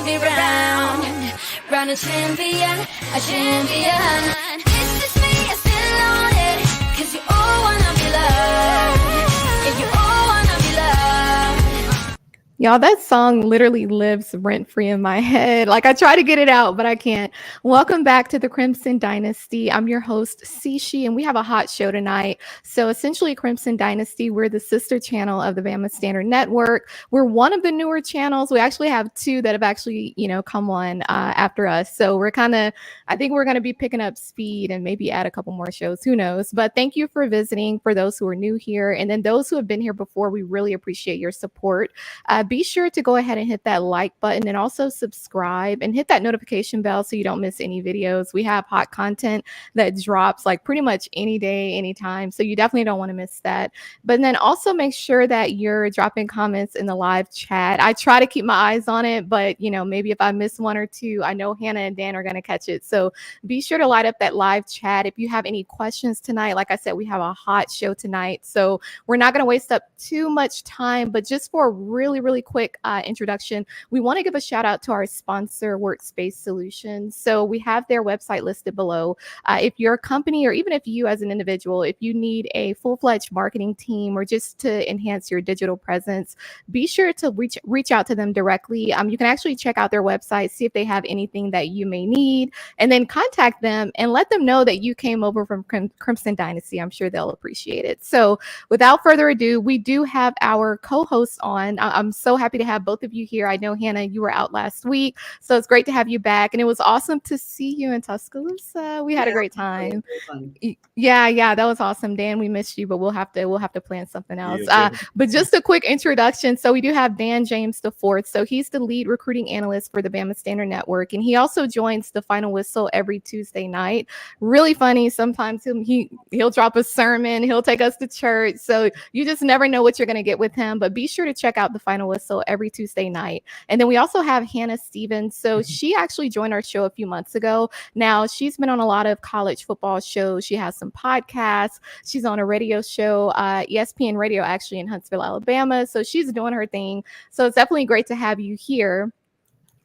me round, round a champion, a champion. It's just me, I still on it, 'cause you all wanna be loved, yeah, you all wanna be loved. Y'all, that song literally lives rent-free in my head. Like, I try to get it out, but I can't. Welcome back to the Crimson Dynasty. I'm your host, Cishi, and we have a hot show tonight. So essentially, Crimson Dynasty, we're the sister channel of the Bama Standard Network. We're one of the newer channels. We actually have two that have actually, come on after us. So I think we're going to be picking up speed and maybe add a couple more shows. Who knows? But thank you for visiting for those who are new here. And then those who have been here before, we really appreciate your support. Be sure to go ahead and hit that like button and also subscribe and hit that notification bell so you don't miss any videos. We have hot content that drops like pretty much any day, anytime. So you definitely don't want to miss that. But then also make sure that you're dropping comments in the live chat. I try to keep my eyes on it, but maybe if I miss one or two, I know Hannah and Dan are going to catch it. So be sure to light up that live chat. If you have any questions tonight, like I said, we have a hot show tonight. So we're not going to waste up too much time, but just for a really quick introduction, we want to give a shout out to our sponsor, Workspace Solutions. So we have their website listed below. If your company, or even if you as an individual, if you need a full-fledged marketing team or just to enhance your digital presence, be sure to reach out to them directly. You can actually check out their website, see if they have anything that you may need, and then contact them and let them know that you came over from Crimson Dynasty. I'm sure they'll appreciate it. So without further ado, we do have our co-hosts on. I'm so happy to have both of you here. I know, Hannah, you were out last week, so it's great to have you back. And it was awesome to see you in Tuscaloosa. We had a great time. Yeah, that was awesome. Dan, we missed you, but we'll have to plan something else. But just a quick introduction. So we do have Dan James IV. So he's the lead recruiting analyst for the Bama Standard Network, and he also joins the Final Whistle every Tuesday night. Really funny. Sometimes he'll drop a sermon. He'll take us to church. So you just never know what you're going to get with him. But be sure to check out the Final Whistle every Tuesday night. And then we also have Hannah Stevens. So she actually joined our show a few months ago. Now she's been on a lot of college football shows. She has some podcasts. She's on a radio show, ESPN Radio, actually in Huntsville, Alabama. So she's doing her thing. So it's definitely great to have you here.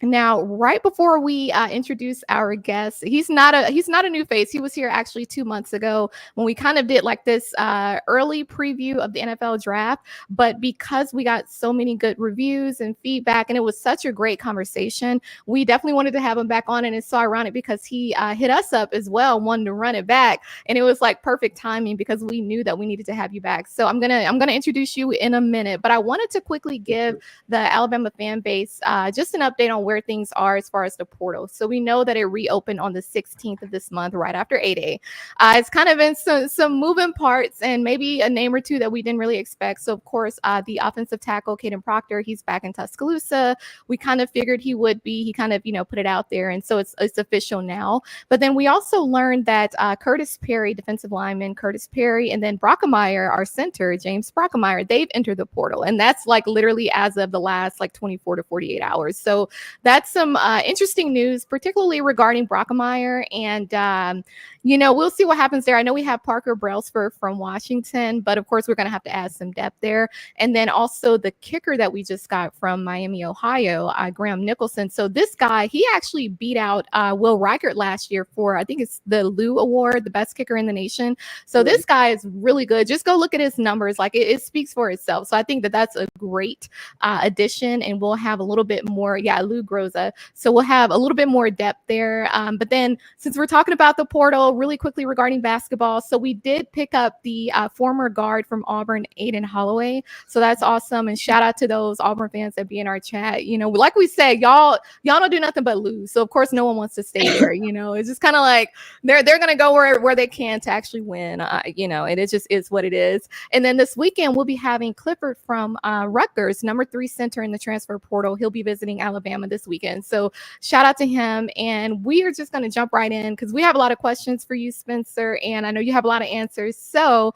Now, right before we introduce our guest, he's not a new face. He was here actually 2 months ago when we kind of did like this early preview of the NFL draft. But because we got so many good reviews and feedback, and it was such a great conversation, we definitely wanted to have him back on. And it's so ironic because he hit us up as well, wanting to run it back, and it was like perfect timing because we knew that we needed to have you back. So I'm gonna introduce you in a minute, but I wanted to quickly give the Alabama fan base just an update on where things are as far as the portal. So we know that it reopened on the 16th of this month, right after 8A. It's kind of been some moving parts and maybe a name or two that we didn't really expect. So of course, the offensive tackle, Caden Proctor, he's back in Tuscaloosa. We kind of figured he would be. He kind of, put it out there. And so it's official now. But then we also learned that Curtis Perry, defensive lineman Curtis Perry, and then Brockemeyer, our center, James Brockemeyer, they've entered the portal. And that's like literally as of the last like 24 to 48 hours. So that's some interesting news, particularly regarding Brockemeyer. And, we'll see what happens there. I know we have Parker Brailsford from Washington, but of course, we're going to have to add some depth there. And then also the kicker that we just got from Miami, Ohio, Graham Nicholson. So this guy, he actually beat out Will Reichert last year for, I think it's the Lou Award, the best kicker in the nation. So this guy is really good. Just go look at his numbers. Like it speaks for itself. So I think that that's a great addition, and we'll have a little bit more. Yeah, Lou Groza. So we'll have a little bit more depth there. But then since we're talking about the portal really quickly regarding basketball, so we did pick up the former guard from Auburn, Aiden Holloway. So that's awesome. And shout out to those Auburn fans that be in our chat. Like we said, y'all don't do nothing but lose. So of course, no one wants to stay there. It's just kind of like they're going to go where they can to actually win, and it just is what it is. And then this weekend, we'll be having Clifford from Rutgers, number 3 center in the transfer portal. He'll be visiting Alabama this weekend. So shout out to him. And we are just going to jump right in because we have a lot of questions for you, Spencer. And I know you have a lot of answers. So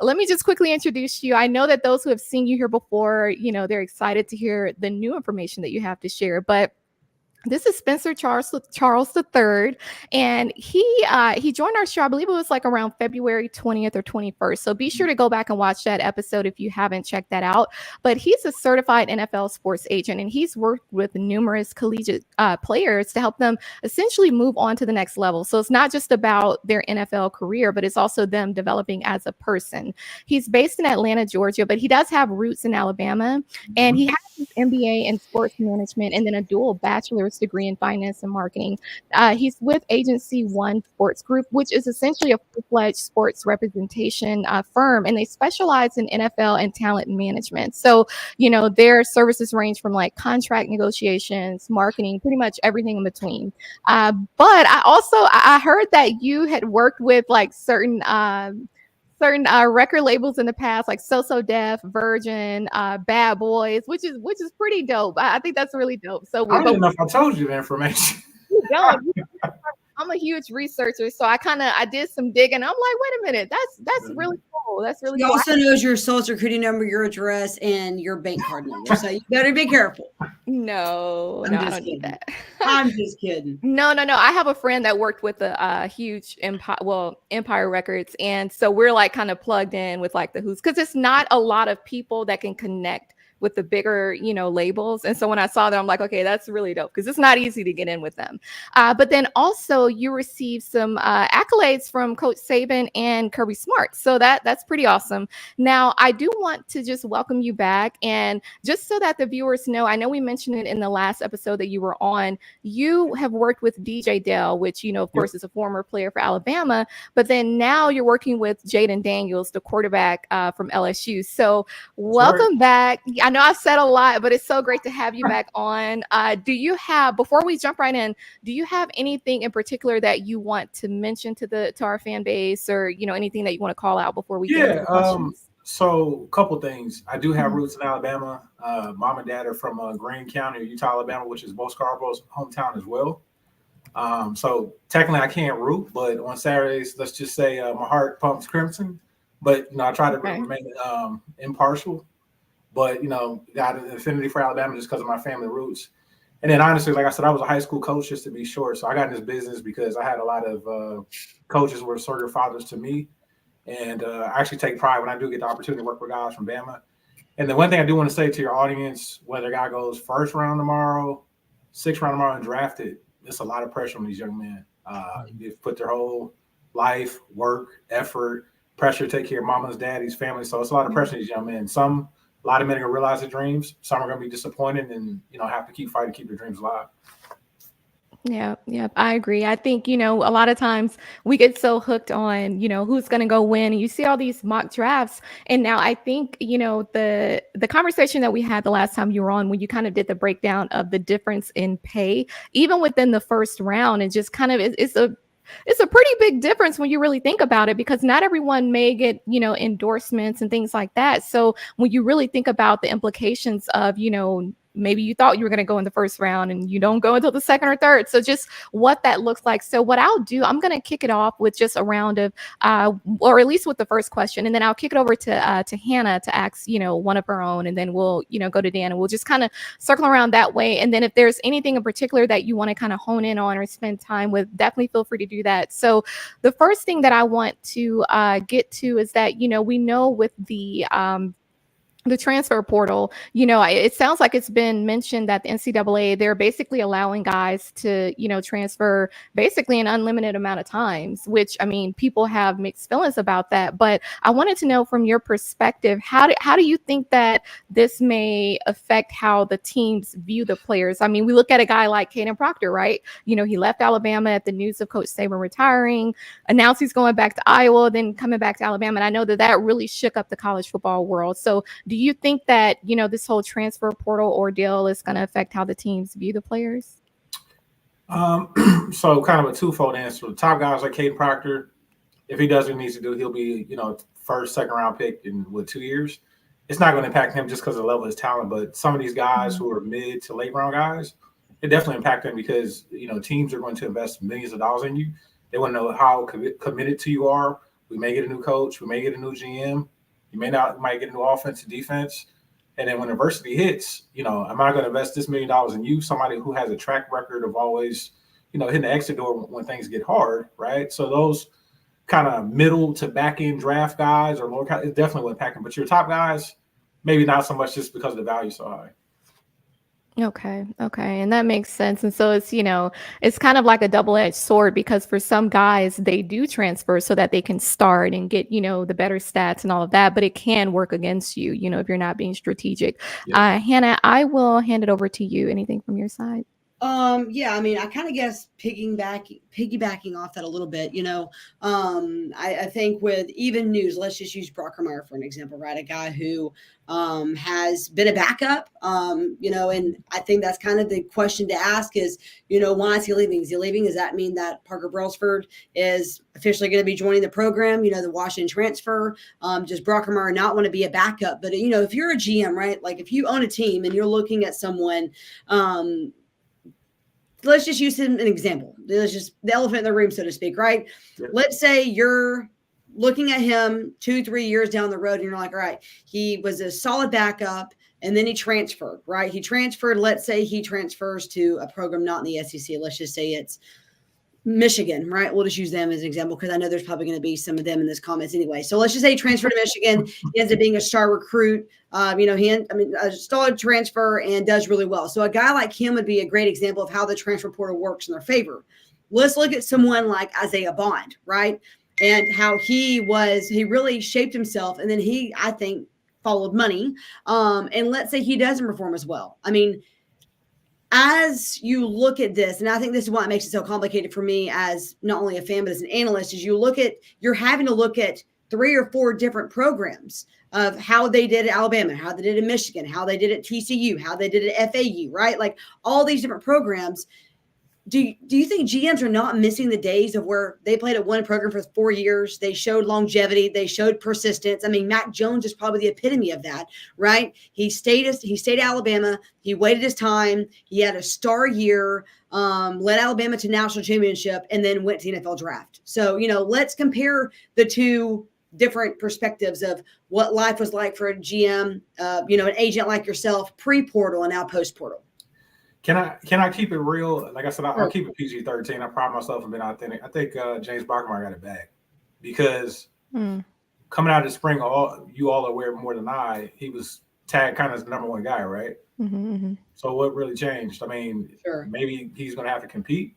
let me just quickly introduce you. I know that those who have seen you here before, they're excited to hear the new information that you have to share. But This is Spencer Charles III, and he joined our show. I believe it was like around February 20th or 21st. So be sure to go back and watch that episode if you haven't checked that out. But he's a certified NFL sports agent, and he's worked with numerous collegiate players to help them essentially move on to the next level. So it's not just about their NFL career, but it's also them developing as a person. He's based in Atlanta, Georgia, but he does have roots in Alabama, and he has his MBA in sports management and then a dual bachelor's degree in finance and marketing. He's with Agency One Sports Group, which is essentially a full-fledged sports representation firm, and they specialize in NFL and talent management. So, their services range from like contract negotiations, marketing, pretty much everything in between. But I heard that you had worked with like certain record labels in the past, like So Def, Virgin, Bad Boys, which is pretty dope. I think that's really dope. So I don't even know if I told you the information. You don't. I'm a huge researcher, so I did some digging. I'm like, wait a minute, that's really cool. That's really He cool. also knows your social security number, your address, and your bank card number. So you better be careful. No, I don't need that. I'm just kidding. No. I have a friend that worked with a huge Empire Records, and so we're like kind of plugged in with like the who's, because it's not a lot of people that can connect with the bigger, labels. And so when I saw that, I'm like, okay, that's really dope because it's not easy to get in with them. But then also you received some accolades from Coach Saban and Kirby Smart. So that's pretty awesome. Now, I do want to just welcome you back. And just so that the viewers know, I know we mentioned it in the last episode that you were on, you have worked with DJ Dale, which, of course, is a former player for Alabama. But then now you're working with Jaden Daniels, the quarterback from LSU. So welcome back. I know I've said a lot, but it's so great to have you back on. Before we jump right in, do you have anything in particular that you want to mention to our fan base, or anything that you want to call out before we get into the questions? So a couple things. I do have roots in Alabama. Mom and dad are from Greene County, Utah, Alabama, which is Bo Scarborough's hometown as well. So technically I can't root, but on Saturdays, let's just say my heart pumps crimson. But I try to remain impartial. But, got an affinity for Alabama just because of my family roots. And then honestly, like I said, I was a high school coach, just to be short. So I got in this business because I had a lot of coaches who were sort of fathers to me. And I actually take pride when I do get the opportunity to work with guys from Bama. And the one thing I do want to say to your audience, whether a guy goes first round tomorrow, sixth round tomorrow and drafted, it's a lot of pressure on these young men. They've put their whole life, work, effort, pressure to take care of mama's, daddy's, family. So it's a lot of pressure on these young men. A lot of men are going to realize their dreams. Some are going to be disappointed and, have to keep fighting to keep their dreams alive. Yeah, I agree. I think, a lot of times we get so hooked on, who's going to go win. And you see all these mock drafts. And now I think, the conversation that we had the last time you were on, when you kind of did the breakdown of the difference in pay, even within the first round, and just kind of it's a pretty big difference when you really think about it, because not everyone may get, endorsements and things like that. So when you really think about the implications of, maybe you thought you were going to go in the first round and you don't go until the second or third. So just what that looks like. So what I'll do, I'm going to kick it off with just a round of, or at least with the first question, and then I'll kick it over to Hannah to ask, one of her own, and then we'll, go to Dan, and we'll just kind of circle around that way. And then if there's anything in particular that you want to kind of hone in on or spend time with, definitely feel free to do that. So the first thing that I want to get to is that, we know with the transfer portal, it sounds like it's been mentioned that the NCAA, they're basically allowing guys to, transfer basically an unlimited amount of times, which, people have mixed feelings about that. But I wanted to know from your perspective, how do you think that this may affect how the teams view the players? We look at a guy like Caden Proctor, right? He left Alabama at the news of Coach Saban retiring, announced he's going back to Iowa, then coming back to Alabama. And I know that really shook up the college football world. So do you think that, this whole transfer portal ordeal is going to affect how the teams view the players? So kind of a twofold answer. The top guys like Caden Proctor, if he does what he needs to do, he'll be, first, second round pick in 2 years. It's not going to impact him just because of the level of his talent, but some of these guys who are mid to late round guys, it definitely impact them because, teams are going to invest millions of dollars in you. They want to know how committed to you are. We may get a new coach. We may get a new GM. You might get a new offense, defense. And then when adversity hits, am I going to invest this $1 million in you? Somebody who has a track record of always, hitting the exit door when things get hard, right? So those kind of middle to back end draft guys or lower, it definitely would impact them. But your top guys, maybe not so much just because the value is so high. Okay. And that makes sense. And so it's kind of like a double-edged sword, because for some guys, they do transfer so that they can start and get, the better stats and all of that, but it can work against you, if you're not being strategic. Yeah. Hannah, I will hand it over to you. Anything from your side? Yeah, I mean, I kind of guess piggybacking off that a little bit, I think with even news, let's just use Brockermeyer for an example, right? A guy who has been a backup, and I think that's kind of the question to ask is, why is he leaving? Is he leaving? Does that mean that Parker Brailsford is officially going to be joining the program, the Washington transfer? Does Brockermeyer not want to be a backup? But, if you're a GM, right, like if you own a team and you're looking at someone, let's just use an example. Let's just the elephant in the room, so to speak, right? Yeah. Let's say you're looking at him 2-3 years down the road and you're like, all right, he was a solid backup and then he transferred, right? Let's say he transfers to a program not in the SEC. Let's just say it's Michigan, right? We'll just use them as an example because I know there's probably going to be some of them in this comments anyway. So let's just say he transferred to Michigan. He ends up being a star recruit. A solid transfer and does really well. So a guy like him would be a great example of how the transfer portal works in their favor. Let's look at someone like Isaiah Bond, right? And how he really shaped himself. And then he, I think, followed money. And let's say he doesn't perform as well. I mean, as you look at this, and I think this is why it makes it so complicated for me as not only a fan, but as an analyst, is you're having to look at 3 or 4 different programs of how they did at Alabama, how they did in Michigan, how they did at TCU, how they did at FAU, right? Like all these different programs. Do you think GMs are not missing the days of where they played at one program for 4 years? They showed longevity. They showed persistence. I mean, Mac Jones is probably the epitome of that, right? He stayed at Alabama. He waited his time. He had a star year, led Alabama to national championship, and then went to the NFL draft. So, let's compare the two different perspectives of what life was like for a GM, an agent like yourself, pre-portal and now post-portal. Can I keep it real? Like I said, I'll keep it PG-13. I pride myself in being authentic. I think James Brockermeyer got it bad because coming out of the spring, you all are aware more than I, he was tagged kind of as the number 1 guy, right? Mm-hmm. So what really changed? I mean, Sure. Maybe he's going to have to compete,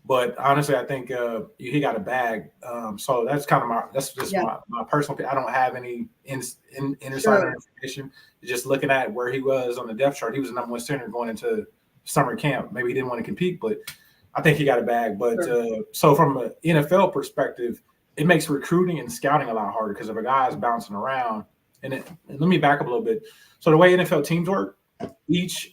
but honestly, I think he got a bag. So that's kind of my personal. I don't have any insider information. Just looking at where he was on the depth chart, he was the number 1 center going into summer camp. Maybe he didn't want to compete, but I think he got a bag. But so from an NFL perspective, it makes recruiting and scouting a lot harder because if a guy is bouncing around, and let me back up a little bit. So the way NFL teams work, each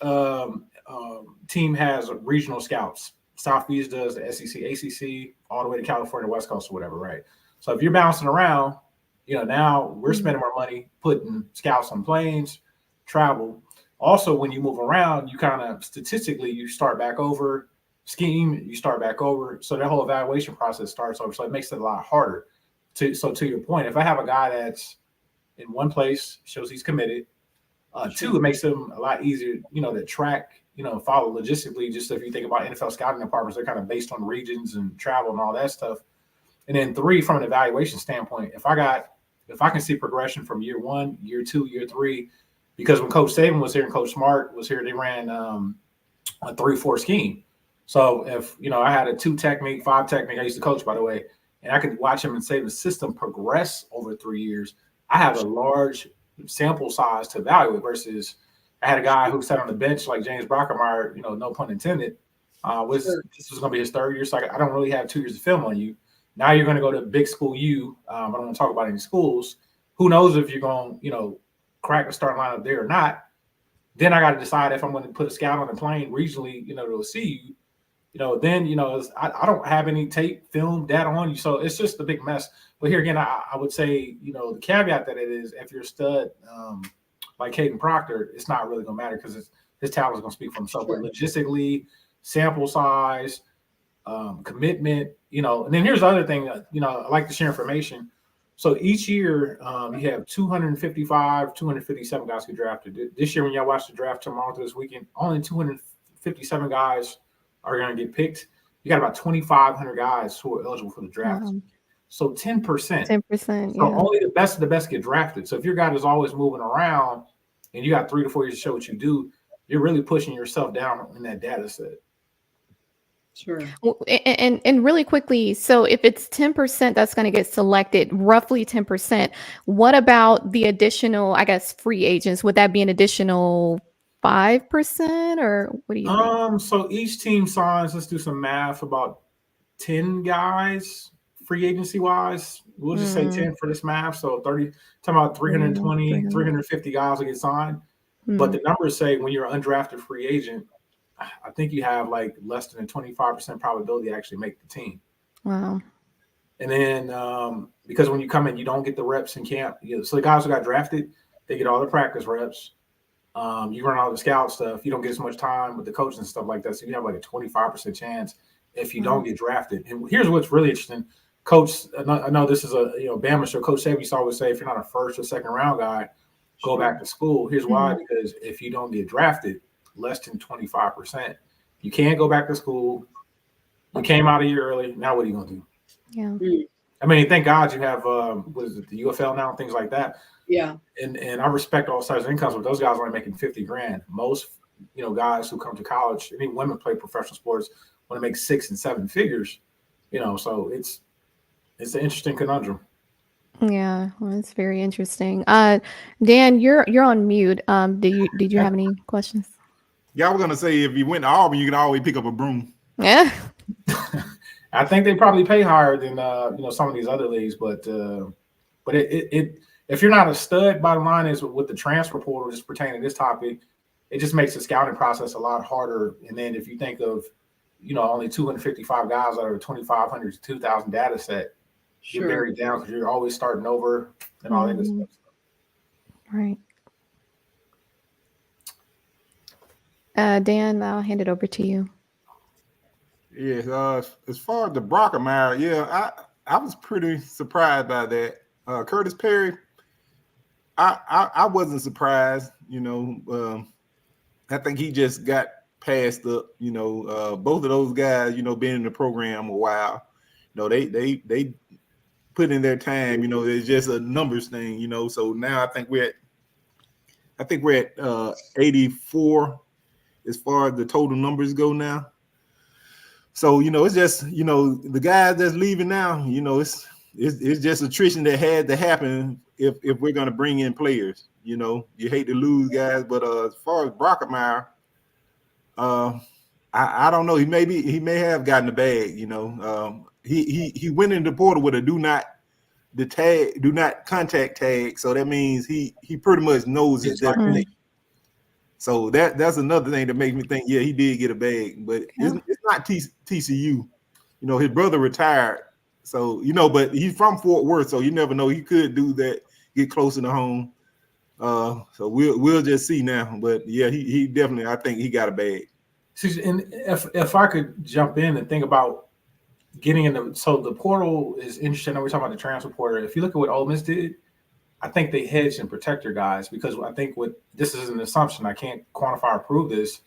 team has regional scouts. Southeast does, the SEC, ACC, all the way to California, West Coast, or whatever, right? So if you're bouncing around, now we're spending our money putting scouts on planes, travel. Also, when you move around, you kind of statistically, you start back over, scheme, you start back over. So that whole evaluation process starts over. So it makes it a lot harder. So to your point, if I have a guy that's in one place, shows he's committed. 2, it makes them a lot easier, to track, follow logistically. Just if you think about NFL scouting departments, they're kind of based on regions and travel and all that stuff. And then 3, from an evaluation standpoint, if I can see progression from year 1, year 2, year 3, because when Coach Saban was here and Coach Smart was here, they ran a 3-4 scheme. So if, I had a 2 technique, 5 technique, I used to coach, by the way, and I could watch him and say the system progress over 3 years, I have a large sample size to evaluate versus I had a guy who sat on the bench like James Brockermeyer, no pun intended, this was going to be his 3rd year. So I don't really have 2 years of film on you. Now you're going to go to big school U. I don't want to talk about any schools. Who knows if you're going, crack the starting lineup there or not. Then I got to decide if I'm going to put a scout on the plane regionally, to see you. Then, I don't have any tape, film, data on you. So it's just a big mess. But here again, I would say, the caveat that it is, if you're a stud like Caden Proctor, it's not really going to matter because his talent is going to speak for himself. But logistically, sample size, commitment, and then here's the other thing, I like to share information. So each year, you have 255, 257 guys get drafted. This year, when y'all watch the draft tomorrow this weekend, only 257 guys are going to get picked. You got about 2,500 guys who are eligible for the draft. So 10%. 10%. So only the best of the best get drafted. So if your guy is always moving around and you got 3 to 4 years to show what you do, you're really pushing yourself down in that data set. Sure. And really quickly, so if it's 10% that's going to get selected, roughly 10%, what about the additional, I guess, free agents? Would that be an additional 5%, or what do you think? So each team signs, let's do some math, about 10 guys free agency wise. We'll just say 10 for this math. So 30, talking about 320, 350 guys will get signed. But the numbers say when you're an undrafted free agent, I think you have like less than a 25% probability to actually make the team. Wow. And then because when you come in, you don't get the reps in camp. So the guys who got drafted, they get all the practice reps. You run all the scout stuff. You don't get as much time with the coach and stuff like that. So you have like a 25% chance if you don't get drafted. And here's what's really interesting. Coach, I know this is a Bama show. Coach Saban used to always say, if you're not a first or second round guy, go back to school. Here's why: because if you don't get drafted, less than 25%, you can't go back to school. You came out a year early. Now what are you gonna do? Yeah. I mean, thank God you have what is it, the UFL now, things like that. Yeah. And I respect all sides of incomes, but those guys are only making $50,000. Most guys who come to college, any women play professional sports, want to make 6 and 7 figures. So it's an interesting conundrum. Yeah, well, it's very interesting. Dan, you're on mute. Did you have any questions? Yeah, I was gonna say if you went to Auburn, you could always pick up a broom. Yeah. I think they probably pay higher than some of these other leagues, but it if you're not a stud, bottom line is with the transfer portal, just pertaining to this topic, it just makes the scouting process a lot harder. And then if you think of only 255 guys out of a 2,500 to 2,000 data set, you're buried down because you're always starting over and all that good stuff. Right. Dan, I'll hand it over to you. Yes, as far as the Brockemeyer, I was pretty surprised by that. Curtis Perry, I wasn't surprised. I think he just got passed up. Both of those guys, been in the program a while. They put in their time. It's just a numbers thing. So now I think we're at 84 as far as the total numbers go now. So it's just the guys that's leaving now. It's just attrition that had to happen if we're going to bring in players. You hate to lose guys, but as far as Brockemeyer, I don't know. He may have gotten the bag. He went into the portal with a do not contact tag. So that means he pretty much knows it. So that's another thing that makes me think, he did get a bag, but it's not TCU. His brother retired, so but he's from Fort Worth, so you never know. He could do that, get closer to home. So we'll just see now. But he definitely, I think he got a bag. See, and if I could jump in and think about getting in so the portal is interesting. We're talking about the transfer portal. If you look at what Ole Miss did, I think they hedged and protect their guys because I think this is an assumption. I can't quantify or prove this,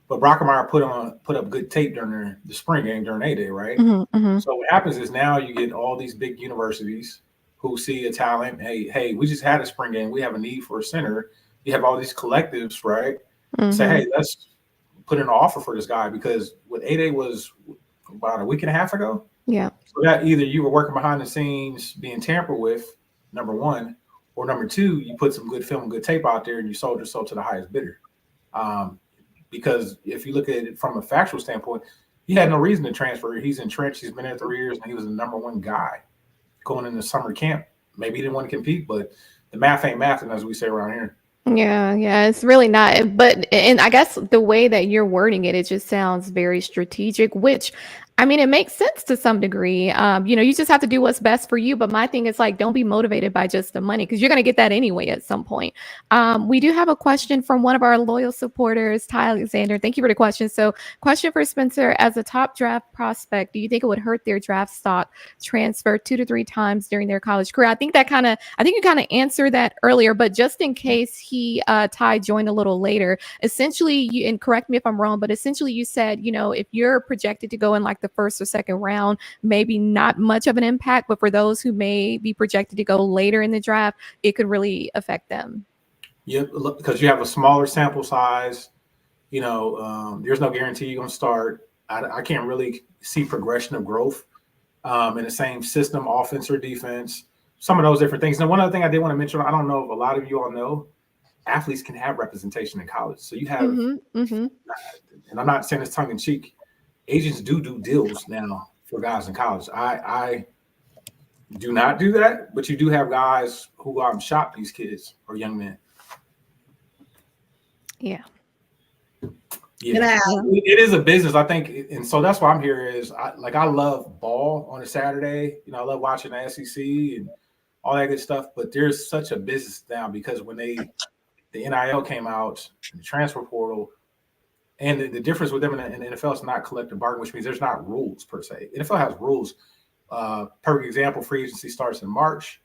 but Brockemeyer put up good tape during the spring game during A-Day, right? So what happens is now you get all these big universities who see a talent. Hey, we just had a spring game. We have a need for a center. You have all these collectives, right? Say, hey, let's put in an offer for this guy because what A-Day was about a week and a half ago. Yeah. So that either you were working behind the scenes being tampered with, number one, or number two, you put some good film and good tape out there and you sold yourself to the highest bidder. Because if you look at it from a factual standpoint, he had no reason to transfer. He's entrenched. He's been there 3 years and he was the number one guy going into summer camp. Maybe he didn't want to compete, but the math ain't mathing, as we say around here. Yeah, it's really not. But and I guess the way that you're wording it, it just sounds very strategic, which I mean, it makes sense to some degree. You just have to do what's best for you. But my thing is like, don't be motivated by just the money because you're going to get that anyway at some point. We do have a question from one of our loyal supporters, Ty Alexander. Thank you for the question. So, question for Spencer: as a top draft prospect, do you think it would hurt their draft stock transfer 2 to 3 times during their college career? I think you kind of answered that earlier, but just in case Ty joined a little later, essentially, and correct me if I'm wrong, but essentially you said, if you're projected to go in like the first or second round, maybe not much of an impact, but for those who may be projected to go later in the draft, it could really affect them. Yep, because you have a smaller sample size. There's no guarantee you're going to start. I can't really see progression of growth in the same system, offense or defense, some of those different things. Now, one other thing I did want to mention, I don't know if a lot of you all know, athletes can have representation in college. So you have, and I'm not saying this tongue in cheek, agents do deals now for guys in college. I do not do that, but you do have guys who go out and shop these kids or young men. Yeah. It is a business, I think, and so that's why I'm here. I love ball on a Saturday. I love watching the SEC and all that good stuff. But there's such a business now because when the NIL came out, the transfer portal. And the difference with them in the NFL is not collective bargaining, which means there's not rules per se. NFL has rules. Perfect example, free agency starts in March,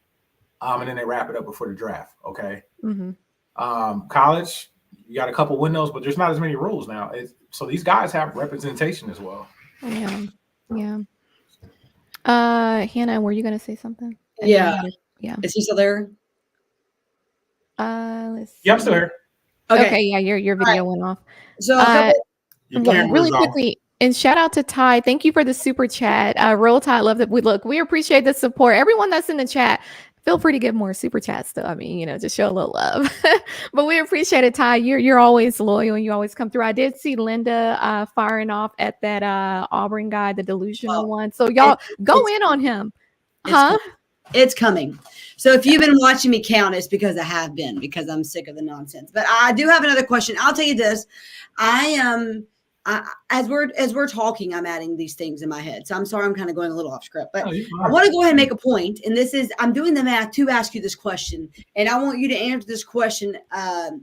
and then they wrap it up before the draft, okay? College, you got a couple windows, but there's not as many rules now. So these guys have representation as well. Yeah. Hannah, were you going to say something? Yeah. Yeah. Is he still there? Let's see. Yeah, I'm still here. Okay, yeah, your video went off. So really quickly, and shout out to Ty. Thank you for the super chat. Roll Tide, love that. We appreciate the support. Everyone that's in the chat, feel free to give more super chats though. I mean, just show a little love. But we appreciate it, Ty. You're always loyal and you always come through. I did see Linda firing off at that Auburn guy, the delusional one. So y'all go in on him. It's coming. So if you've been watching me count, it's because I have been, because I'm sick of the nonsense. But I do have another question. I'll tell you this. As we're talking, I'm adding these things in my head. So I'm sorry, I'm kind of going a little off script, but I want to go ahead and make a point. And I'm doing the math to ask you this question. And I want you to answer this question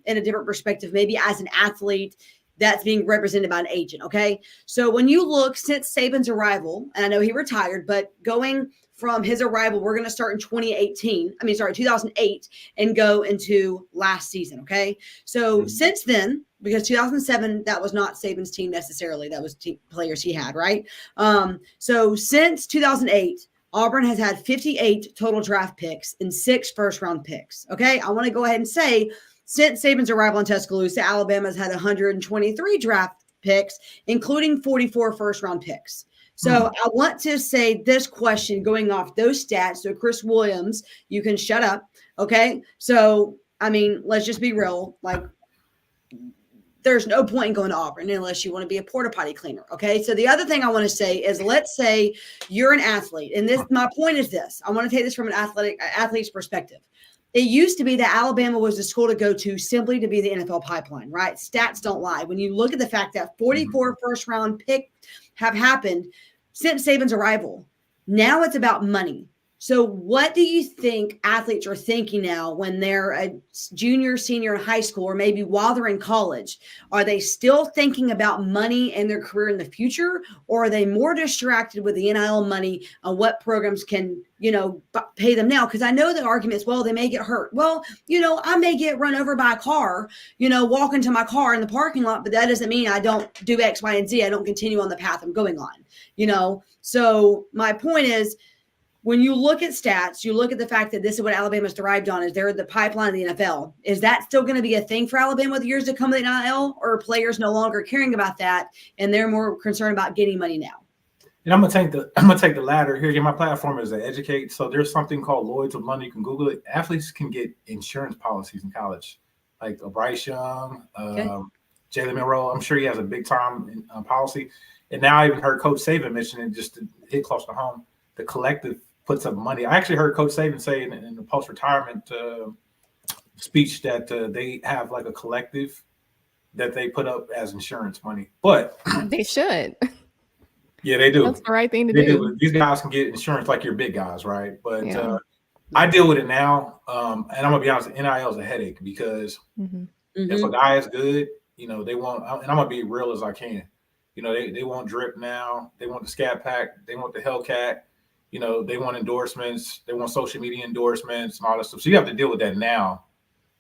in a different perspective, maybe as an athlete that's being represented by an agent. Okay. So when you look since Saban's arrival, and I know he retired, but going from his arrival, we're going to start in 2008 and go into last season. Okay. So since then, because 2007, that was not Saban's team necessarily. That was players he had, right? So since 2008, Auburn has had 58 total draft picks and 6 first-round picks. Okay. I want to go ahead and say, since Saban's arrival in Tuscaloosa, Alabama's had 123 draft picks, including 44 first-round picks. So I want to say this question going off those stats. So Chris Williams, you can shut up. Okay. So, I mean, let's just be real. Like, there's no point in going to Auburn unless you want to be a porta potty cleaner. Okay. So the other thing I want to say is, let's say you're an athlete. And my point is this. I want to take this from an athlete's perspective. It used to be that Alabama was the school to go to simply to be the NFL pipeline, right? Stats don't lie. When you look at the fact that 44 first-round picks have happened since Saban's arrival, now it's about money. So what do you think athletes are thinking now when they're a junior, senior in high school, or maybe while they're in college? Are they still thinking about money and their career in the future? Or are they more distracted with the NIL money on what programs can, pay them now? Because I know the argument is, well, they may get hurt. Well, I may get run over by a car, walk into my car in the parking lot, but that doesn't mean I don't do X, Y, and Z. I don't continue on the path I'm going on, So my point is, when you look at stats, you look at the fact that this is what Alabama's derived on, is they're the pipeline of the NFL. Is that still going to be a thing for Alabama the years to come with NIL, or are players no longer caring about that and they're more concerned about getting money now? And I'm gonna take the latter here. My platform is to educate. So there's something called Lloyd's of London. You can Google it. Athletes can get insurance policies in college, like Bryce Young, Jalen Monroe. I'm sure he has a big time policy. And now I even heard Coach Saban mention it, just to hit close to home. The collective puts up money. I actually heard Coach Saban say in the post-retirement speech that they have like a collective that they put up as insurance money. But they should. Yeah, they do. That's the right thing to They do. do. These guys can get insurance like your big guys, right? But Yeah. I deal with it now. And I'm gonna be honest, NIL is a headache because Mhm. if a guy is good, they want, and I'm gonna be real as I can. They want drip now. They want the Scat Pack. They want the Hellcat. They want endorsements. They want social media endorsements and all that stuff. So you have to deal with that now.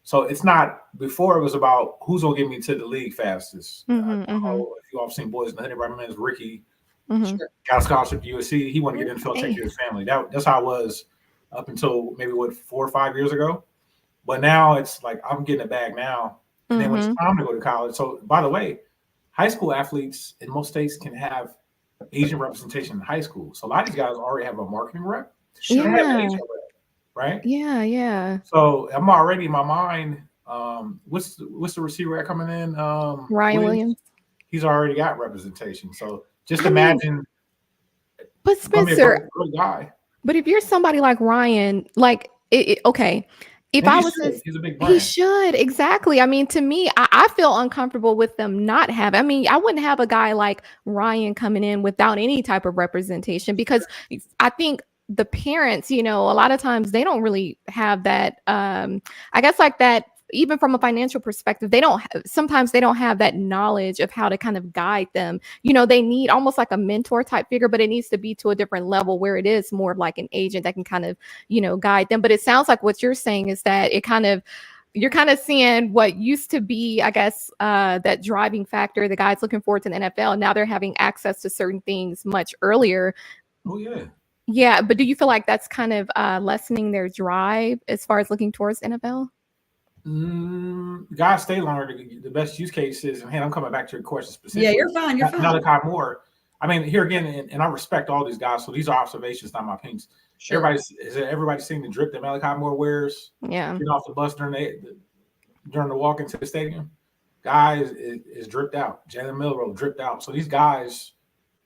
So it's not, before it was about who's gonna get me to the league fastest. I don't know if you all have seen Boys in the Hood. My man's Ricky. Mhm. Got a scholarship to USC. He wanted to get NFL, take care of his family. That's how it was up until maybe 4 or 5 years ago. But now it's like I'm getting a bag now. And then when it's time to go to college. So by the way, high school athletes in most states can have Asian representation in high school. So a lot of these guys already have a marketing rep. They have an Asian rep, right? Yeah, yeah. So I'm already in my mind. What's the receiver coming in? Ryan Williams. He's already got representation. So just imagine. But Spencer, great guy. But if you're somebody like Ryan, like okay, if I was he's a big brand. He should, exactly. I mean, to me, I feel uncomfortable with them not having. I mean, I wouldn't have a guy like Ryan coming in without any type of representation, because I think the parents, a lot of times they don't really have that. I guess like that. Even from a financial perspective, sometimes they don't have that knowledge of how to kind of guide them. They need almost like a mentor type figure, but it needs to be to a different level where it is more of like an agent that can kind of, guide them. But it sounds like what you're saying is that you're kind of seeing what used to be, I guess, that driving factor, the guys looking forward to the NFL, and now they're having access to certain things much earlier. Oh, yeah. Yeah. But do you feel like that's kind of lessening their drive as far as looking towards NFL? Guys stay longer. The best use case is, and I'm coming back to your question specifically. Yeah, you're fine. You're fine. Malachi Moore. I mean, here again, and I respect all these guys. So these are observations, not my opinions. Sure. Everybody's seen the drip that Malachi Moore wears. Yeah. Get off the bus during the walk into the stadium. Guys is dripped out. Jalen Milrow dripped out. So these guys,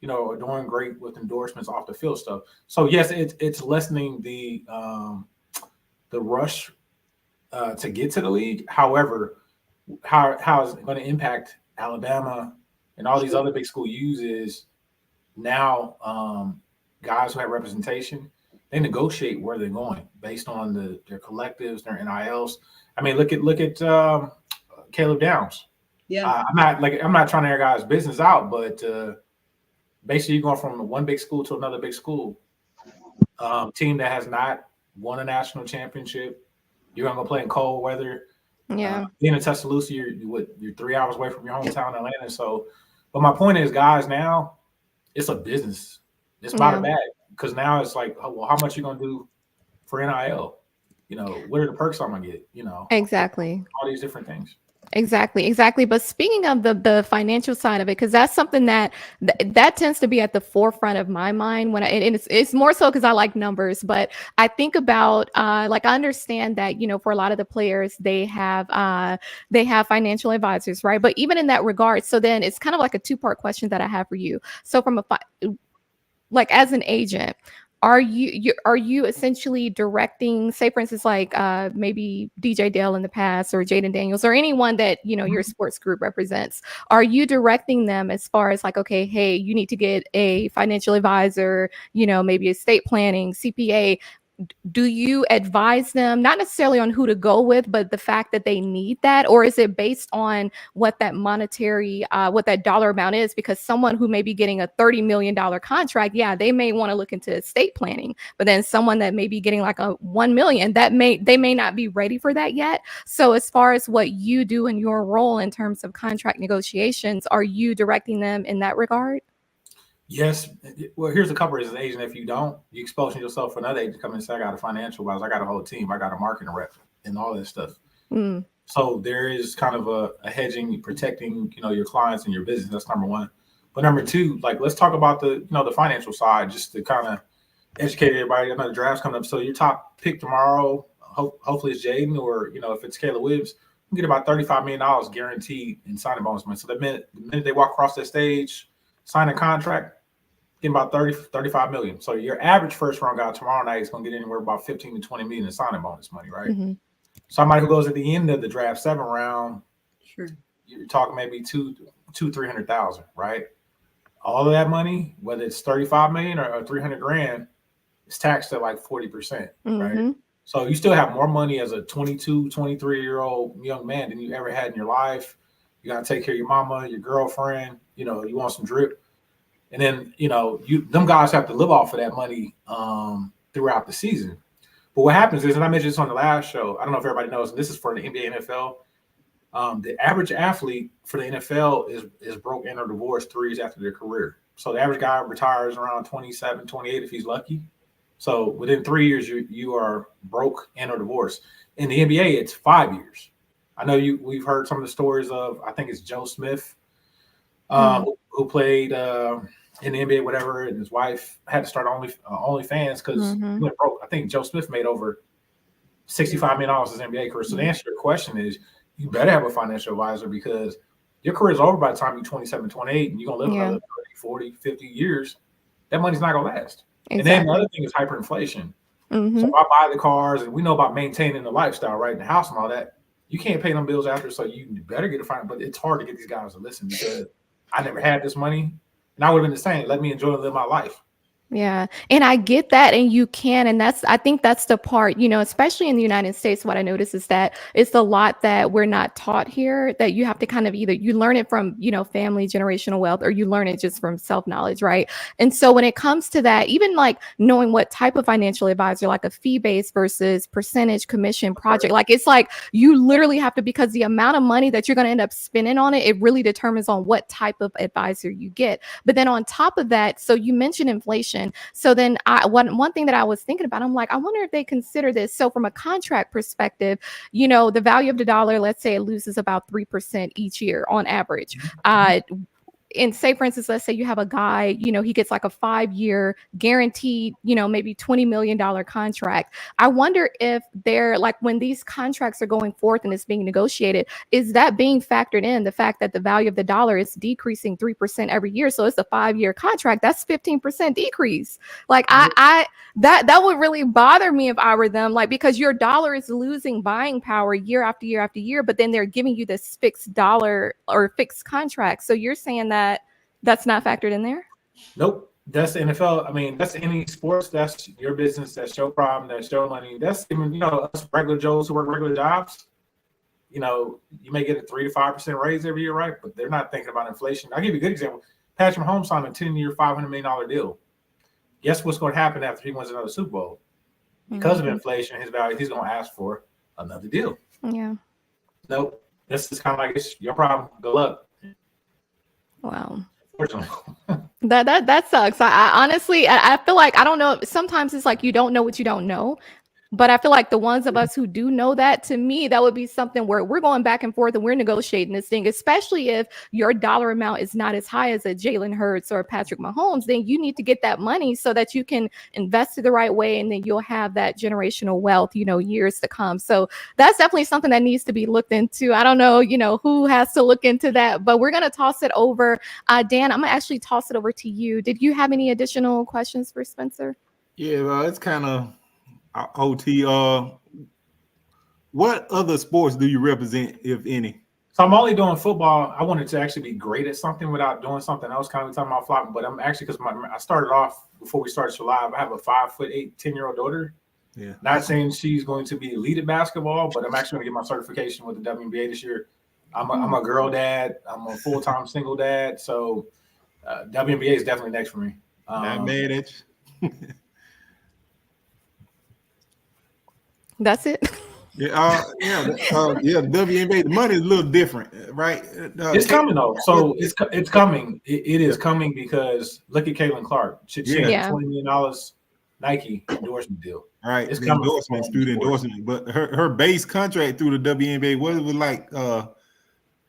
are doing great with endorsements off the field stuff. So yes, it's lessening the rush to get to the league. However, how is it going to impact Alabama and all these other big school U's is now guys who have representation, they negotiate where they're going based on their collectives, their NILs. I mean, look at Caleb Downs. Yeah, I'm not trying to air guys' business out, but basically you're going from one big school to another big school. Team that has not won a national championship. You're gonna go play in cold weather. Yeah. Being in Tuscaloosa, you're 3 hours away from your hometown, Atlanta. So, but my point is, guys, now it's a business. It's about a bag, because now it's like, well, how much you gonna do for NIL? What are the perks I'm gonna get? Exactly. All these different things. Exactly. But speaking of the financial side of it, because that's something that tends to be at the forefront of my mind and it's more so because I like numbers. But I think about like, I understand that for a lot of the players they have financial advisors, right? But even in that regard, so then it's kind of like a two-part question that I have for you. So from like as an agent, are you essentially directing, say for instance, like maybe DJ Dale in the past, or Jaden Daniels, or anyone that your sports group represents? Are you directing them as far as like, okay, hey, you need to get a financial advisor, maybe estate planning, CPA? Do you advise them not necessarily on who to go with, but the fact that they need that? Or is it based on what that monetary, what that dollar amount is? Because someone who may be getting a $30 million contract, yeah, they may want to look into estate planning, but then someone that may be getting like a $1 million, they may not be ready for that yet. So as far as what you do in your role in terms of contract negotiations, are you directing them in that regard? Yes. Well, here's a couple as an agent. If you don't, you exposing yourself for another agent to come in and say, I got a financial advisor, I got a whole team, I got a marketing rep, and all that stuff. So there is kind of a hedging, protecting, your clients and your business. That's number one. But number two, like, let's talk about the financial side, just to kind of educate everybody. I know the draft's coming up. So your top pick tomorrow, hopefully it's Jaden, or, if it's Caleb Williams, you get about $35 million guaranteed in signing bonus money. So the minute they walk across that stage, sign a contract, getting about 35 million. So your average first round guy tomorrow night is going to get anywhere about 15 to 20 million in signing bonus money, right? Mm-hmm. Somebody who goes at the end of the draft 7th round, sure, you're talking maybe 300,000, right? all of that money, whether it's 35 million or 300 grand, it's taxed at like 40%, right? So you still have more money as a 22, 23-year-old young man than you ever had in your life. You got to take care of your mama, your girlfriend, you want some drip. And then, them guys have to live off of that money throughout the season. But what happens is, and I mentioned this on the last show, I don't know if everybody knows, and this is for the NBA and NFL, the average athlete for the NFL is broke and or divorced 3 years after their career. So the average guy retires around 27, 28 if he's lucky. So within 3 years, you are broke and or divorced. In the NBA, it's 5 years. I know we've heard some of the stories of, I think it's Joe Smith, who played in the NBA, whatever, and his wife had to start OnlyFans because he went broke. I think Joe Smith made over $65 million his NBA career. So the answer to your question is, you better have a financial advisor because your career is over by the time you're 27, 28, and you're going to live another 30, 40, 50 years. That money's not going to last. Exactly. And then the other thing is hyperinflation. So if I buy the cars, and we know about maintaining the lifestyle, right, in the house and all that, you can't pay them bills after, so you better get a fine. But it's hard to get these guys to listen because I never had this money, and I would have been the same. Let me enjoy and live my life. Yeah. And I get that. And you can. And I think that's the part, especially in the United States, what I notice is that it's a lot that we're not taught here, that you have to kind of either you learn it from, family, generational wealth, or you learn it just from self-knowledge. Right. And so when it comes to that, even like knowing what type of financial advisor, like a fee-based versus percentage commission project, like it's like you literally have to, because the amount of money that you're going to end up spending on it, it really determines on what type of advisor you get. But then on top of that, so you mentioned inflation. So then one thing that I was thinking about, I'm like, I wonder if they consider this. So from a contract perspective, the value of the dollar, let's say it loses about 3% each year on average. And say, for instance, let's say you have a guy, he gets like a 5-year guaranteed, maybe $20 million contract. I wonder if they're like, when these contracts are going forth and it's being negotiated, is that being factored in, the fact that the value of the dollar is decreasing 3% every year? So it's a 5-year contract. That's 15% decrease. Like that would really bother me if I were them, like, because your dollar is losing buying power year after year after year, but then they're giving you this fixed dollar or fixed contract. So you're saying that's not factored in there? Nope. That's the NFL. I mean, that's any sports. That's your business. That's your problem. That's your money. That's even, us regular Joes who work regular jobs. You may get a 3 to 5% raise every year, right? But they're not thinking about inflation. I'll give you a good example. Patrick Mahomes signed a 10-year, $500 million deal. Guess what's going to happen after he wins another Super Bowl? Because of inflation, his value, he's going to ask for another deal. Yeah. Nope. This is kind of like, it's your problem. Good luck. Wow. That sucks. I honestly, I feel like, I don't know. Sometimes it's like you don't know what you don't know. But I feel like the ones of us who do know that, to me, that would be something where we're going back and forth and we're negotiating this thing, especially if your dollar amount is not as high as a Jalen Hurts or Patrick Mahomes. Then you need to get that money so that you can invest it the right way. And then you'll have that generational wealth, years to come. So that's definitely something that needs to be looked into. I don't know, who has to look into that, but we're going to toss it over. Dan, I'm going to actually toss it over to you. Did you have any additional questions for Spencer? Yeah, well, it's kind of OT. What other sports do you represent, if any? So I'm only doing football. I wanted to actually be great at something without doing something else, kind of talking about flopping. But I'm actually, because I started off before we started live. I have a 5'8", 10-year-old daughter. Yeah. Not saying she's going to be elite at basketball, but I'm actually going to get my certification with the WNBA this year. I'm a girl dad. I'm a full-time single dad. So WNBA is definitely next for me. Not mad at you. That's it. The WNBA, the money is a little different, right? It's coming though. So it's coming. It is coming because look at Caitlin Clark. She had $20 million Nike endorsement deal. All right, it's endorsement, student endorsement. But her base contract through the WNBA, what was like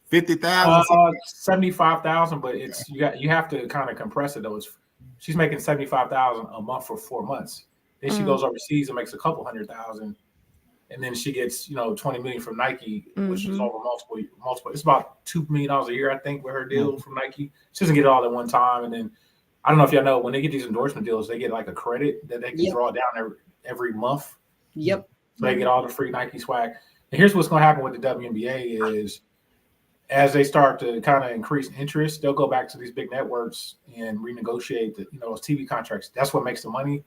50,000, 75,000. But it's you have to kind of compress it though. She's making 75,000 a month for 4 months. Then she goes overseas and makes a couple $100,000. And then she gets, $20 million from Nike, which is over multiple. It's about $2 million a year, I think, with her deal from Nike. She doesn't get it all at one time. And then I don't know if y'all know, when they get these endorsement deals, they get like a credit that they can draw down every month. Yep. So they get all the free Nike swag. And here's what's going to happen with the WNBA is as they start to kind of increase interest, they'll go back to these big networks and renegotiate those TV contracts. That's what makes the money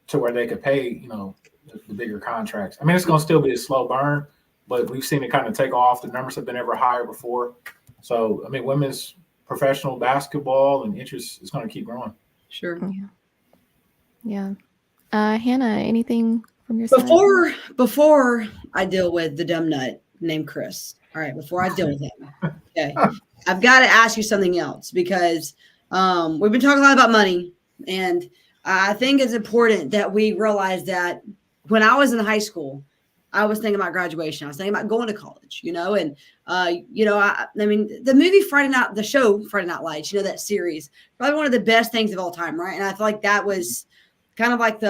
to where they could pay, the bigger contracts. I mean, it's going to still be a slow burn, but we've seen it kind of take off. The numbers have been ever higher before. So, I mean, women's professional basketball and interest is going to keep growing. Sure. Yeah. Hannah, anything from your side? Before I deal with the dumb nut named Chris. All right, before I deal with him, okay, I've got to ask you something else because we've been talking a lot about money, and I think it's important that we realize that when I was in high school, I was thinking about graduation. I was thinking about going to college, and I mean, the show Friday Night Lights, that series, probably one of the best things of all time, right? And I feel like that was kind of like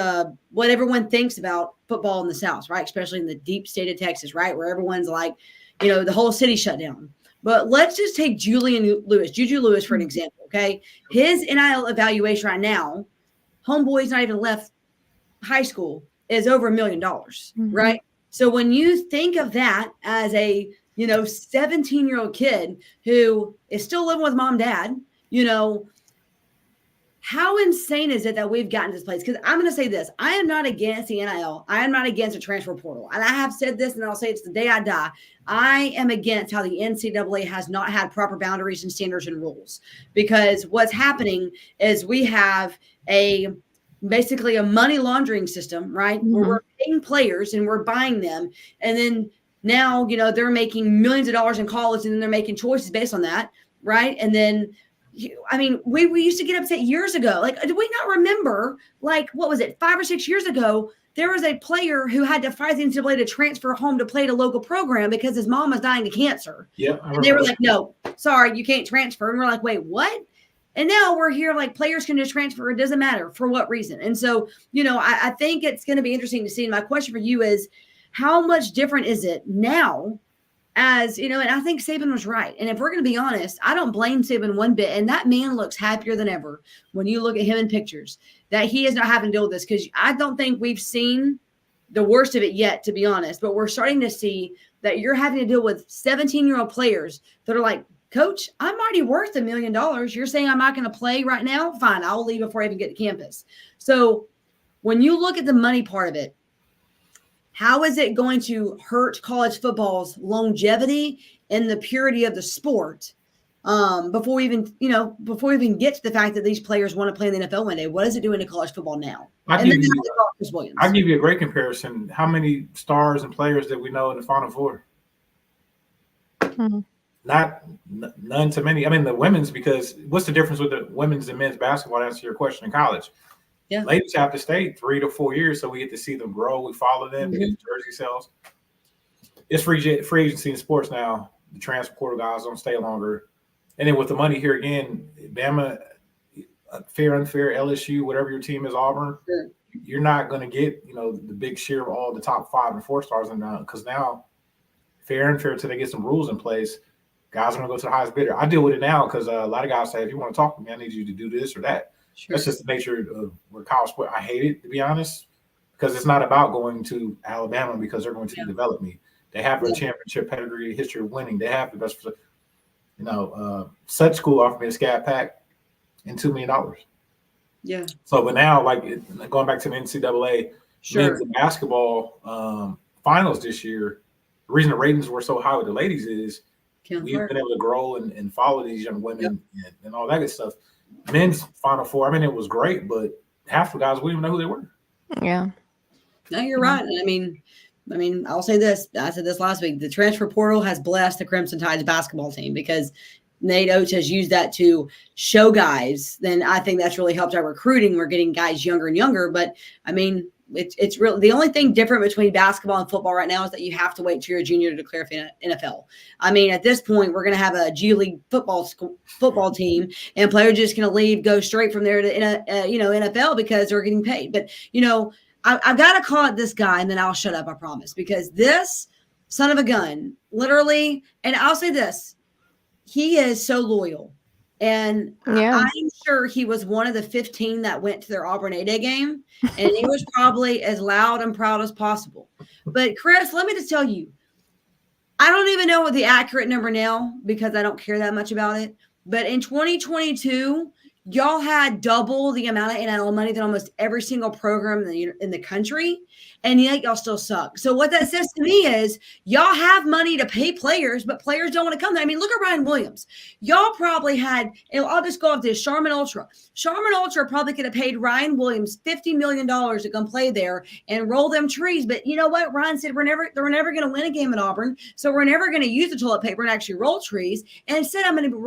what everyone thinks about football in the South, right? Especially in the deep state of Texas, right? Where everyone's like, the whole city shut down. But let's just take Juju Lewis, for an example, okay? His NIL evaluation right now, homeboy's not even left high school, is over $1 million, right? So when you think of that as a, 17-year-old kid who is still living with mom and dad, how insane is it that we've gotten to this place? Because I'm going to say this. I am not against the NIL. I am not against a transfer portal. And I have said this, and I'll say it's the day I die. I am against how the NCAA has not had proper boundaries and standards and rules. Because what's happening is we have basically a money laundering system, right? Where we're paying players and we're buying them. And then now, they're making millions of dollars in college and then they're making choices based on that, right? And then I mean, we used to get upset years ago. Like, do we not remember, what was it, 5 or 6 years ago, there was a player who had to fight the NCAA to transfer home to play at a local program because his mom was dying of cancer. Yeah. And they were like, no, sorry, you can't transfer. And we're like, wait, what? And now we're here players can just transfer. It doesn't matter for what reason. And so, I think it's going to be interesting to see. And my question for you is, how much different is it now? And I think Saban was right. And if we're going to be honest, I don't blame Saban one bit. And that man looks happier than ever when you look at him in pictures, that he is not having to deal with this, because I don't think we've seen the worst of it yet, to be honest. But we're starting to see that you're having to deal with 17-year-old players that are like, Coach, I'm already worth $1 million. You're saying I'm not going to play right now? Fine, I'll leave before I even get to campus. So when you look at the money part of it, how is it going to hurt college football's longevity and the purity of the sport before we even get to the fact that these players want to play in the NFL one day? What is it doing to college football now? I'll give you a great comparison. How many stars and players that we know in the Final Four? None to many. I mean, the women's, because what's the difference with the women's and men's basketball? To answer your question, in college. Yeah. Ladies have to stay 3 to 4 years, so we get to see them grow. We follow them, we get jersey sales. It's free agency in sports now. The transfer portal guys don't stay longer. And then with the money here again, Bama, fair, unfair, LSU, whatever your team is, Auburn, you're not going to get, the big share of all the top 5 and 4 stars. Because now, fair and fair, until they get some rules in place, guys are going to go to the highest bidder. I deal with it now because a lot of guys say, if you want to talk to me, I need you to do this or that. Sure. That's just the nature of where college sport. I hate it, to be honest, because it's not about going to Alabama because they're going to develop me. They have a championship pedigree, history of winning. They have the best. Such school offered me a scat pack and $2 million. Yeah. So, but now, going back to the NCAA men's basketball finals this year, the reason the ratings were so high with the ladies is we've been able to grow and follow these young women and all that good stuff. Men's Final Four, I mean, it was great, but half the guys, we didn't even know who they were. Yeah. No, you're right. I mean, I'll say this. I said this last week. The transfer portal has blessed the Crimson Tide's basketball team because Nate Oates has used that to show guys. Then I think that's really helped our recruiting. We're getting guys younger and younger. But, I mean, it's really the only thing different between basketball and football right now is that you have to wait till you're a junior to declare for NFL. I mean, at this point, we're going to have a G League football team, and players are just going to leave, go straight from there to NFL because they're getting paid. But I've got to call it this guy, and then I'll shut up. I promise, because this son of a gun, literally, and I'll say this: he is so loyal. And I'm sure he was one of the 15 that went to their Auburn A-Day game, and he was probably as loud and proud as possible. But, Chris, let me just tell you, I don't even know what the accurate number now because I don't care that much about it. But in 2022, y'all had double the amount of NIL money than almost every single program in the country, and yet y'all still suck. So what that says to me is y'all have money to pay players, but players don't want to come there. I mean, look at Ryan Williams. Y'all probably had, and I'll just go off this, Charmin Ultra. Charmin Ultra probably could have paid Ryan Williams $50 million to come play there and roll them trees. But you know what? Ryan said they're never going to win a game at Auburn, so we're never going to use the toilet paper and actually roll trees. And instead, I'm going to be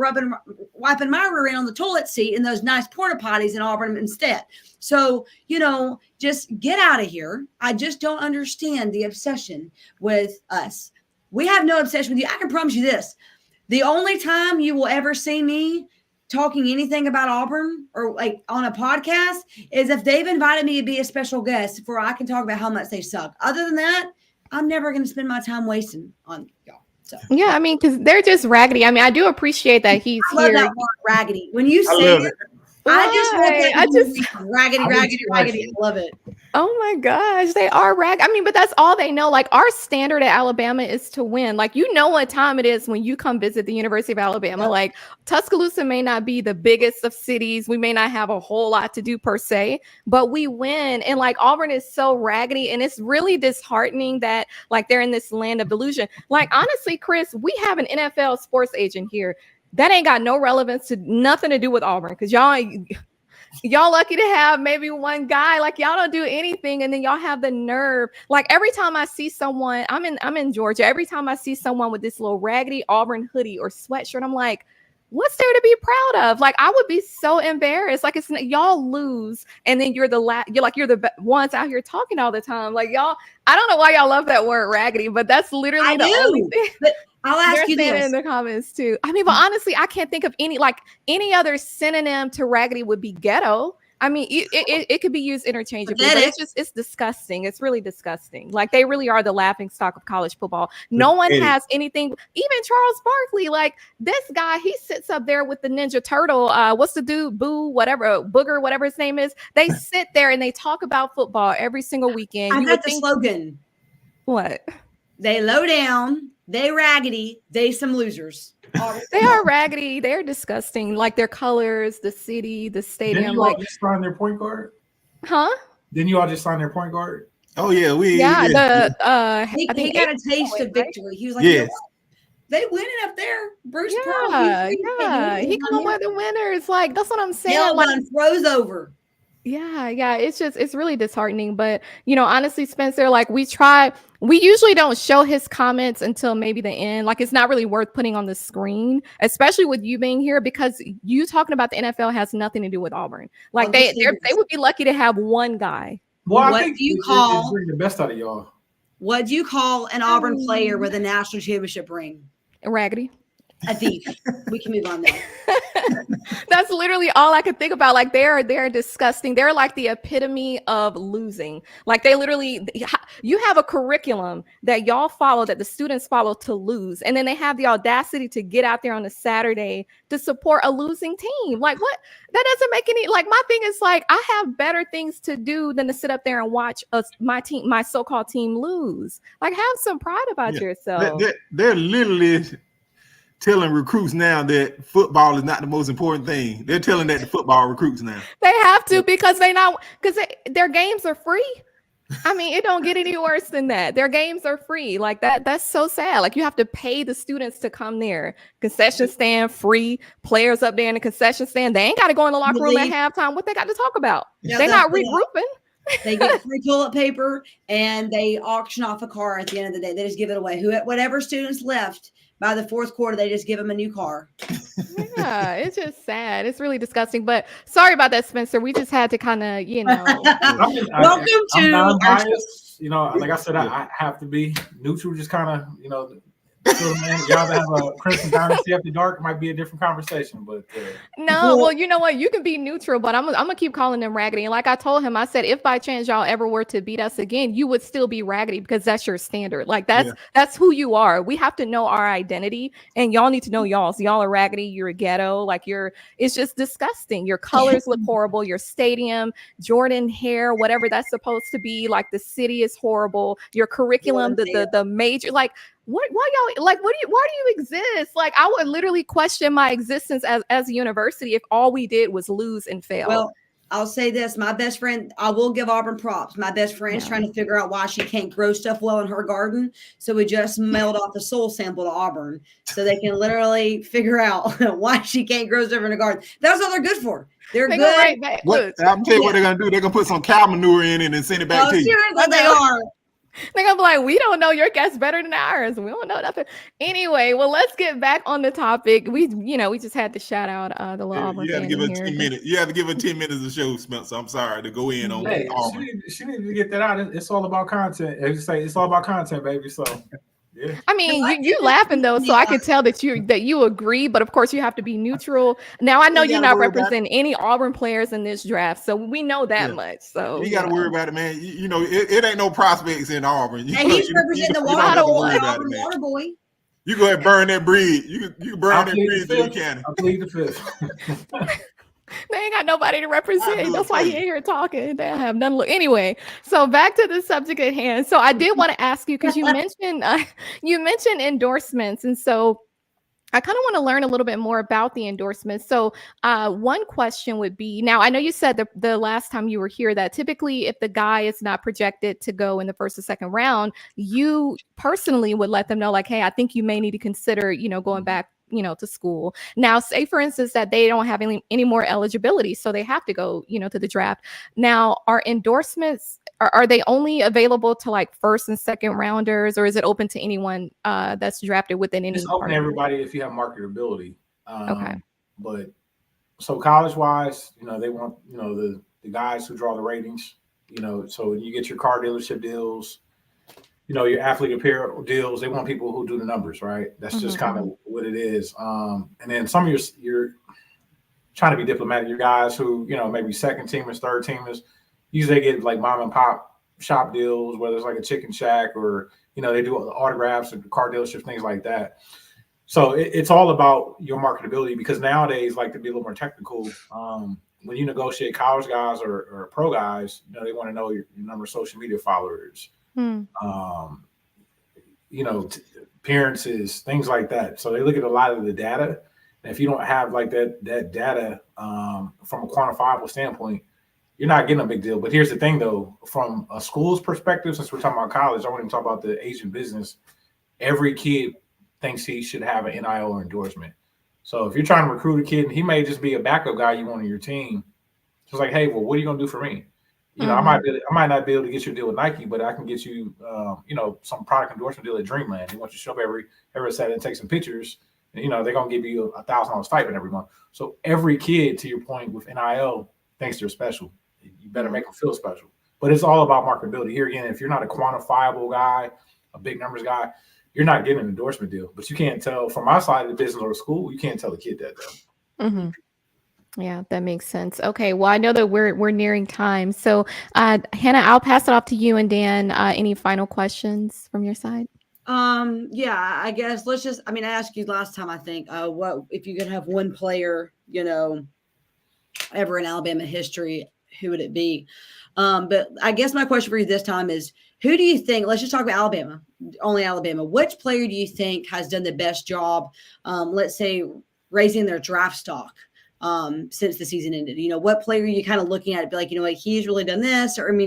wiping my rear end on the toilet seat in those nice porta potties in Auburn instead. So, just get out of here. I just don't understand the obsession with us. We have no obsession with you. I can promise you this. The only time you will ever see me talking anything about Auburn or like on a podcast is if they've invited me to be a special guest where I can talk about how much they suck. Other than that, I'm never going to spend my time wasting on y'all. So. Yeah, I mean, because they're just raggedy. I mean, I do appreciate that he's I love here. that word, raggedy. When you say it, I just raggedy. I love it. Oh my gosh, they are raggedy. I mean, but that's all they know. Like our standard at Alabama is to win. Like what time it is when you come visit the University of Alabama. Yeah. Like Tuscaloosa may not be the biggest of cities. We may not have a whole lot to do per se, but we win. And like Auburn is so raggedy, and it's really disheartening that like they're in this land of delusion. Like honestly, Chris, we have an NFL sports agent here. That ain't got no relevance to nothing to do with Auburn because y'all lucky to have maybe one guy. Like y'all don't do anything, and then y'all have the nerve. Like every time I see someone, I'm in Georgia. Every time I see someone with this little raggedy Auburn hoodie or sweatshirt, I'm like, what's there to be proud of? Like I would be so embarrassed. Like it's y'all lose, and then you're the ones out here talking all the time. Like y'all, I don't know why y'all love that word raggedy, but that's literally the only thing. But I'll ask you this in the comments too. I mean, but honestly, I can't think of any other synonym to raggedy would be ghetto. I mean, it could be used interchangeably, but it's disgusting. It's really disgusting. Like they really are the laughing stock of college football. No one has anything. Even Charles Barkley, like this guy, he sits up there with the Ninja Turtle. What's the dude? Booger, whatever his name is. They sit there and they talk about football every single weekend. I got the slogan. What? They low down. They raggedy, they some losers. They are raggedy. They're disgusting. Like their colors, the city, the stadium. Didn't you all just sign their point guard? Huh? Didn't you all just sign their point guard? Oh yeah, he got a taste of victory. He was like, yes. They winning up there. Bruce Pearl. He come with the winners. Like that's what I'm saying. Hell one froze over. Yeah. It's really disheartening. But honestly, Spencer, like we usually don't show his comments until maybe the end. Like it's not really worth putting on the screen, especially with you being here, because you talking about the NFL has nothing to do with Auburn. Like they would be lucky to have one guy. Well, what do you call bring the best out of y'all? What do you call an Auburn player with a national championship ring? Raggedy. A thief. We can move on now. That's literally all I could think about. Like they're disgusting. They're like the epitome of losing. Like they literally, you have a curriculum that y'all follow, that the students follow to lose. And then they have the audacity to get out there on a Saturday to support a losing team. Like what? That doesn't make any, like my thing is like, I have better things to do than to sit up there and watch my so-called team lose. Like have some pride about yourself. They're literally telling recruits now that football is not the most important thing. They're telling that to football recruits now. They have to because their games are free. I mean, it don't get any worse than that. Their games are free. Like that's so sad. Like you have to pay the students to come there. Concession stand free, players up there in the concession stand. They ain't got to go in the locker room at halftime. What they got to talk about? They're not regrouping. They get free toilet paper and they auction off a car at the end of the day. They just give it away. Whatever students left by the fourth quarter, they just give them a new car. Yeah, it's just sad. It's really disgusting. But sorry about that, Spencer. We just had to kind of, Welcome to non-biased. Like I said, I have to be neutral. Just kind of, y'all that have a Crimson Dynasty after dark might be a different conversation. But no, well, you know what? You can be neutral, but I'm gonna keep calling them raggedy. And like I told him, I said, if by chance y'all ever were to beat us again, you would still be raggedy because that's your standard. Like that's who you are. We have to know our identity, and y'all need to know y'all. So y'all are raggedy. You're a ghetto. Like it's just disgusting. Your colors look horrible. Your stadium, Jordan hair, whatever that's supposed to be. Like the city is horrible. Your curriculum, the major, like. why y'all like? Why do you exist? Like, I would literally question my existence as a university if all we did was lose and fail. Well, I'll say this: my best friend, I will give Auburn props. My best friend's trying to figure out why she can't grow stuff well in her garden. So we just mailed off the soil sample to Auburn so they can literally figure out why she can't grow stuff in her garden. That's what they're good for. They're good. Right back. What I'm telling you what they're gonna do. They're gonna put some cow manure in it and send it back to you. Seriously, they are. They're gonna be like, we don't know your guess better than ours. We don't know nothing. Anyway, well, let's get back on the topic. We just had to shout out the little Auburn. You have to give her 10 minutes. You have to give her 10 minutes of show, Spencer. I'm sorry to go in on Auburn. She needs to get that out. It's all about content. As you say, it's all about content, baby. So yeah. I mean, you laughing though, so I could tell that you agree, but of course you have to be neutral. Now I know you're not representing any Auburn players in this draft, so we know that much. So you got to worry about it, man. You know, it ain't no prospects in Auburn. And he's representing the Auburn water boy. You go ahead and burn that bridge. You can burn that bridge to the cannon. I plead the fifth. They ain't got nobody to represent. That's why he ain't here talking. They have none. Look, anyway. So back to the subject at hand. So I did want to ask you because you mentioned endorsements, and so I kind of want to learn a little bit more about the endorsements. So one question would be, now I know you said the last time you were here that typically if the guy is not projected to go in the first or second round, you personally would let them know like, hey, I think you may need to consider, going back, to school. Now, say for instance that they don't have any more eligibility, so they have to go, to the draft. Now, are endorsements, are they only available to like first and second rounders, or is it open to anyone that's drafted within any? It's open to everybody if you have marketability. Okay. But so college wise, they want, the guys who draw the ratings, so you get your car dealership deals, your athlete apparel deals, they want people who do the numbers, right? That's just kind of what it is. And then some of your trying to be diplomatic, your guys who, maybe second teamers, third teamers, usually they get like mom and pop shop deals, whether it's like a chicken shack or, they do autographs or car dealerships, things like that. So it's all about your marketability because nowadays, like to be a little more technical, when you negotiate college guys or pro guys, they want to know your number of social media followers, appearances, things like that. So they look at a lot of the data. And if you don't have like that data from a quantifiable standpoint, you're not getting a big deal. But here's the thing, though, from a school's perspective, since we're talking about college, I want to talk about the Asian business. Every kid thinks he should have an NIL or endorsement. So if you're trying to recruit a kid, and he may just be a backup guy you want on your team, it's like, hey, well, what are you gonna do for me? I might not be able to get you a deal with Nike, but I can get you, some product endorsement deal at Dreamland. They want you to show up every Saturday and take some pictures. And, they're gonna give you $1,000 stipend every month. So every kid, to your point, with NIL, thinks they're special. You better make them feel special. But it's all about marketability. Here again, if you're not a quantifiable guy, a big numbers guy, you're not getting an endorsement deal. But you can't tell from my side of the business or school, you can't tell a kid that though. Mm-hmm. Yeah, that makes sense. Okay, well, I know that we're nearing time. So, Hannah, I'll pass it off to you and Dan. Any final questions from your side? Yeah, I guess I asked you last time, I think, what if you could have one player, ever in Alabama history, who would it be? But I guess my question for you this time is, who do you think, let's just talk about Alabama, only Alabama. Which player do you think has done the best job, let's say, raising their draft stock since the season ended? What player are you kind of looking at? Be like, he's really done this, or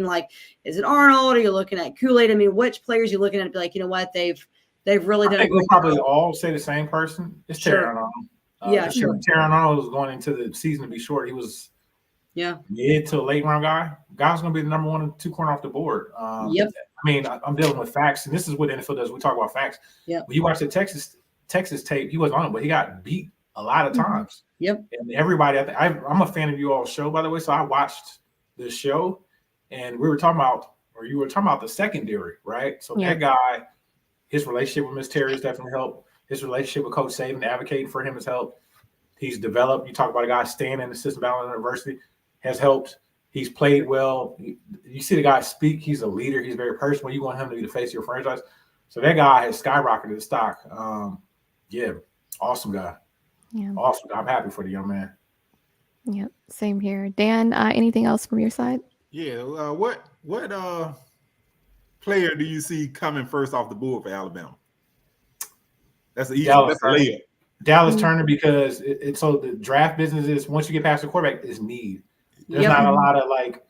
is it Arnold? Or you're looking at Kool-Aid? Which players are you looking at? Be like, they've really done. I think we'll probably all say the same person. It's Terrion Arnold. Sure. Terrion Arnold was going into the season to be short. He was mid to late round guy. Guy's going to be the number 1 and 2 corner off the board. Yep. I'm dealing with facts, and this is what the NFL does. We talk about facts. Yep. When you watch the Texas tape, he wasn't on it, but he got beat a lot of times. Yep. And everybody, I'm a fan of you all's show, by the way. So I watched this show, and you were talking about the secondary, right? So that guy, his relationship with Miss Terry has definitely helped. His relationship with Coach Saban, advocating for him, has helped. He's developed. You talk about a guy staying in Assistant Ballot University, has helped. He's played well. You see the guy speak. He's a leader. He's very personal. You want him to be the face of your franchise. So that guy has skyrocketed the stock. Awesome guy. Yeah. Awesome. I'm happy for the young man. Yep. Same here. Dan, anything else from your side? Yeah. What player do you see coming first off the board for Alabama? That's the easy. Dallas That's a layup. Dallas Turner, because it's so the draft business is once you get past the quarterback, is need. There's not a lot of like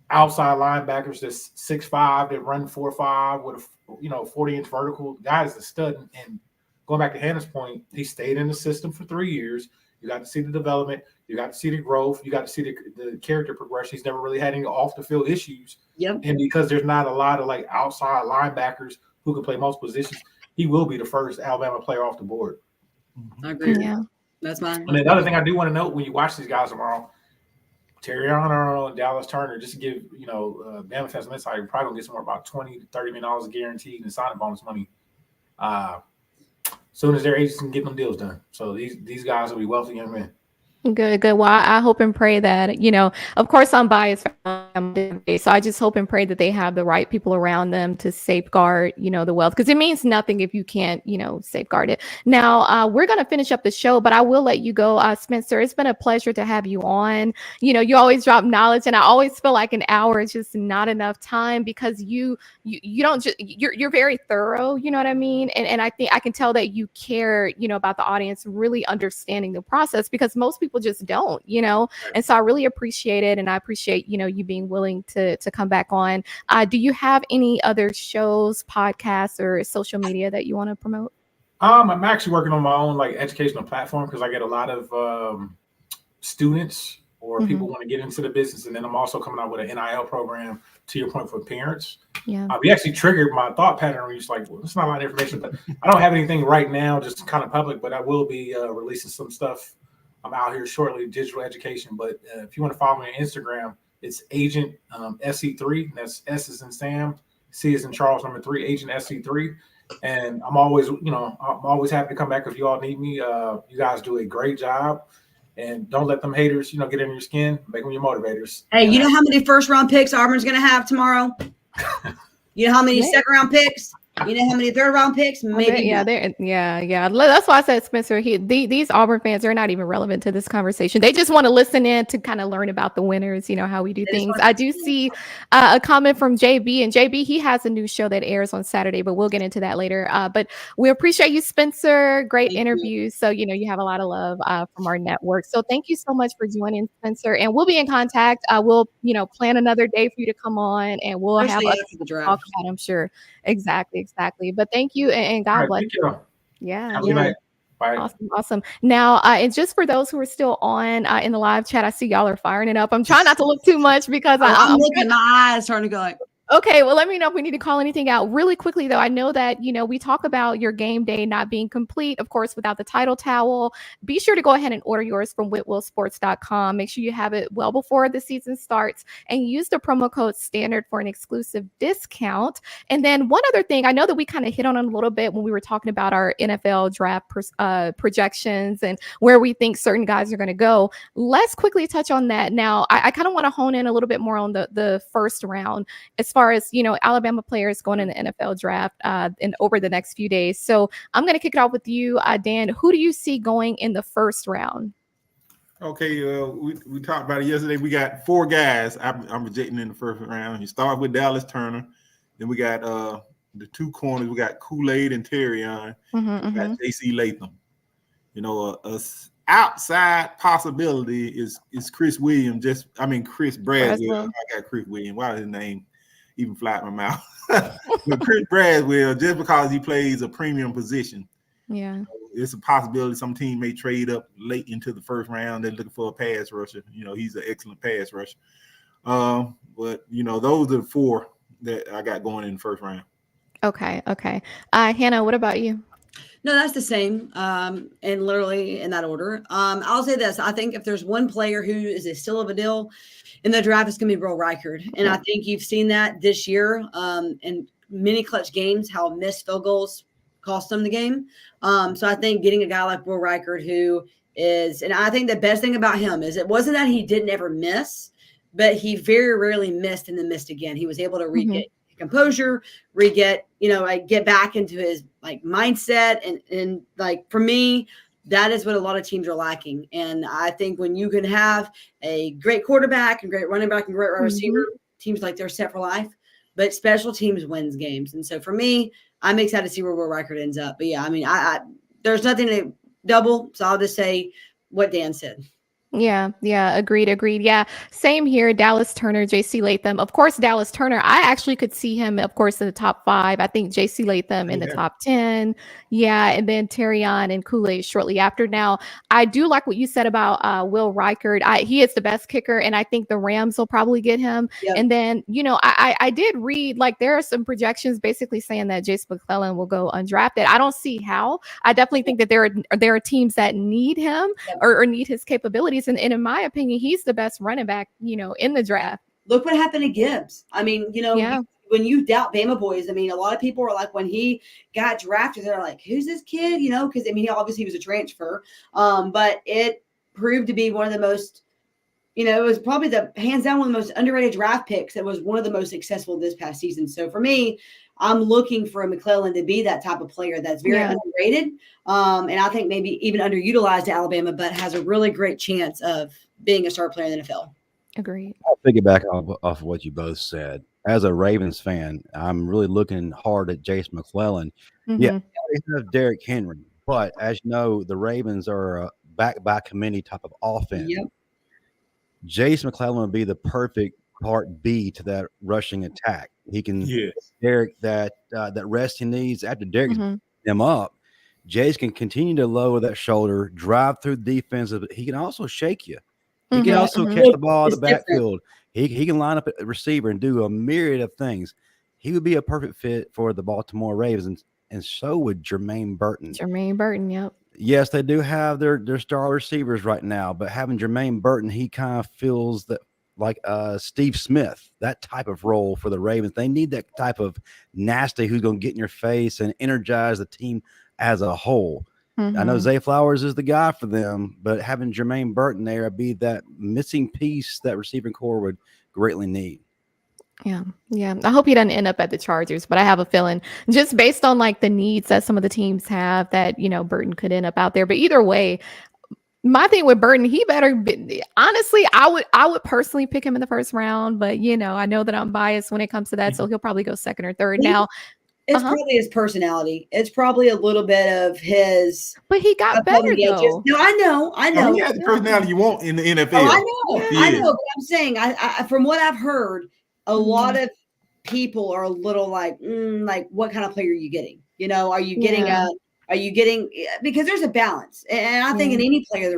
outside linebackers that's 6'5" that run 4.5 with a 40-inch vertical. Guy is a stud. And going back to Hannah's point, he stayed in the system for 3 years. You got to see the development. You got to see the growth. You got to see the character progression. He's never really had any off the field issues. Yep. And because there's not a lot of like outside linebackers who can play multiple positions, he will be the first Alabama player off the board. I agree. Yeah. That's mine. And another thing I do want to note when you watch these guys tomorrow, Terrion Arnold and Dallas Turner, just to give Bama fans some insight, you're probably gonna get somewhere about $20 to $30 million guaranteed in signing bonus money. Soon as their agents can get them deals done. So these guys will be wealthy young men. Good. Well, I hope and pray that, of course I'm biased, so I just hope and pray that they have the right people around them to safeguard, the wealth, because it means nothing if you can't, safeguard it. Now, we're going to finish up the show, but I will let you go, Spencer. It's been a pleasure to have you on. You always drop knowledge, and I always feel like an hour is just not enough time, because you don't just, you're very thorough, you know what I mean? And I think I can tell that you care, about the audience really understanding the process, because most people just don't, and so I really appreciate it, and I appreciate you being willing to come back on. Do you have any other shows, podcasts, or social media that you want to promote? I'm actually working on my own like educational platform, because I get a lot of students or people want to get into the business, and then I'm also coming out with an NIL program, to your point, for parents. Yeah, we actually triggered my thought pattern where you're just like, well, it's not a lot of information, but I don't have anything right now, just kind of public, but I will be releasing some stuff. I'm out here shortly, digital education. But if you want to follow me on Instagram, it's Agent SC3. That's S is in Sam, C is in Charles, number 3, Agent SC3. And I'm always, I'm always happy to come back if you all need me. You guys do a great job. And don't let them haters, get in your skin. Make them your motivators. Hey, you know how many first-round picks Auburn's going to have tomorrow? You know how many second-round picks? You know how many third-round picks? Maybe. Yeah. That's why I said, Spencer, these Auburn fans, they're not even relevant to this conversation. They just want to listen in to kind of learn about the winners, how we do things. I do see a comment from JB, and JB, he has a new show that airs on Saturday, but we'll get into that later. But we appreciate you, Spencer. Great interview. So, you have a lot of love from our network. So thank you so much for joining, Spencer. And we'll be in contact. We'll, plan another day for you to come on, and we'll have us talk about, I'm sure. Exactly. But thank you, and God bless you. Yeah. Have a good night. Bye. Awesome. Now, and just for those who are still on in the live chat, I see y'all are firing it up. I'm trying not to look too much, because I'm looking, my eyes starting to go like. Okay, well, let me know if we need to call anything out really quickly, though. I know that, we talk about your game day not being complete, of course, without the title towel. Be sure to go ahead and order yours from whitwillsports.com. Make sure you have it well before the season starts, and use the promo code STANDARD for an exclusive discount. And then one other thing, I know that we kind of hit on it a little bit when we were talking about our NFL draft projections and where we think certain guys are going to go. Let's quickly touch on that. Now, I kind of want to hone in a little bit more on the first round, as far as, Alabama players going in the NFL draft and over the next few days. So I'm going to kick it off with you, Dan. Who do you see going in the first round? Okay, we talked about it yesterday. We got 4 guys I'm rejecting in the first round. You start with Dallas Turner. Then we got the 2 corners. We got Kool-Aid and Terrion. We got Jase Latham. A outside possibility is Chris Williams. Chris Braswell. I got Chris Williams. Why is his name even fly out my mouth? But Chris Braswell, just because he plays a premium position. Yeah. It's a possibility some team may trade up late into the first round. They're looking for a pass rusher. He's an excellent pass rusher. But those are the 4 that I got going in the first round. Okay. Hannah, what about you? No, that's the same. And literally in that order. I'll say this. I think if there's one player who is a steal of a deal in the draft, it's going to be Will Reichard. And I think you've seen that this year in many clutch games, how missed field goals cost them the game. So I think getting a guy like Will Reichard, who is, and I think the best thing about him is it wasn't that he didn't ever miss, but he very rarely missed and then missed again. He was able to get composure, get back into his mindset. And for me, that is what a lot of teams are lacking. And I think when you can have a great quarterback and great running back and great wide receiver, teams they're set for life, but special teams wins games. And so for me, I'm excited to see where Will Reichard ends up. But yeah, there's nothing to double. So I'll just say what Dan said. Yeah, agreed. Yeah, same here. Dallas Turner, JC Latham. Of course, Dallas Turner, I actually could see him, of course, in the top 5. I think JC Latham in the top 10. Yeah, and then Terrion and Kool-Aid shortly after. Now, I do like what you said about Will Reichard. He is the best kicker, and I think the Rams will probably get him. Yep. And then, I did read, like, there are some projections basically saying that Jase McClellan will go undrafted. I don't see how. I definitely think that there are teams that need him or need his capabilities. And in my opinion, he's the best running back, in the draft. Look what happened to Gibbs. I mean, when you doubt Bama boys, I mean, a lot of people are like, when he got drafted, they're like, who's this kid? Because, I mean, he obviously was a transfer. But it proved to be one of the most, it was probably hands down one of the most underrated draft picks. That was one of the most successful this past season. So for me, I'm looking for a McClellan to be that type of player that's very underrated. And I think maybe even underutilized at Alabama, but has a really great chance of being a star player in the NFL. Agreed. I'll piggyback off of what you both said. As a Ravens fan, I'm really looking hard at Jase McClellan. Mm-hmm. Yeah, they have Derrick Henry, but as you know, the Ravens are a back by committee type of offense. Yep. Jase McClellan would be the perfect part B to that rushing attack. He can Derrick that rest he needs after Derrick him up. Jase can continue to lower that shoulder, drive through the defense, but he can also shake you. He can also catch the ball in the backfield. He can line up a receiver and do a myriad of things. He would be a perfect fit for the Baltimore Ravens, and so would Jermaine Burton. Yep. Yes, they do have their star receivers right now, but having Jermaine Burton, he kind of feels that like Steve Smith, that type of role for the Ravens. They need that type of nasty who's going to get in your face and energize the team as a whole. I know Zay Flowers is the guy for them, but having Jermaine Burton there would be that missing piece that receiving core would greatly need. Yeah. I hope he doesn't end up at the Chargers, but I have a feeling just based on like the needs that some of the teams have that, Burton could end up out there. But either way, my thing with Burton, he better be, honestly, I would personally pick him in the first round, but I know that I'm biased when it comes to that. So he'll probably go second or third. Now, it's probably his personality. It's probably a little bit of his. But he got better though. No, I know. He has the personality you want in the NFL. Oh, I know. But I'm saying, I from what I've heard, a lot of people are a little like, like, what kind of player are you getting? Are you getting because there's a balance, and I think in any player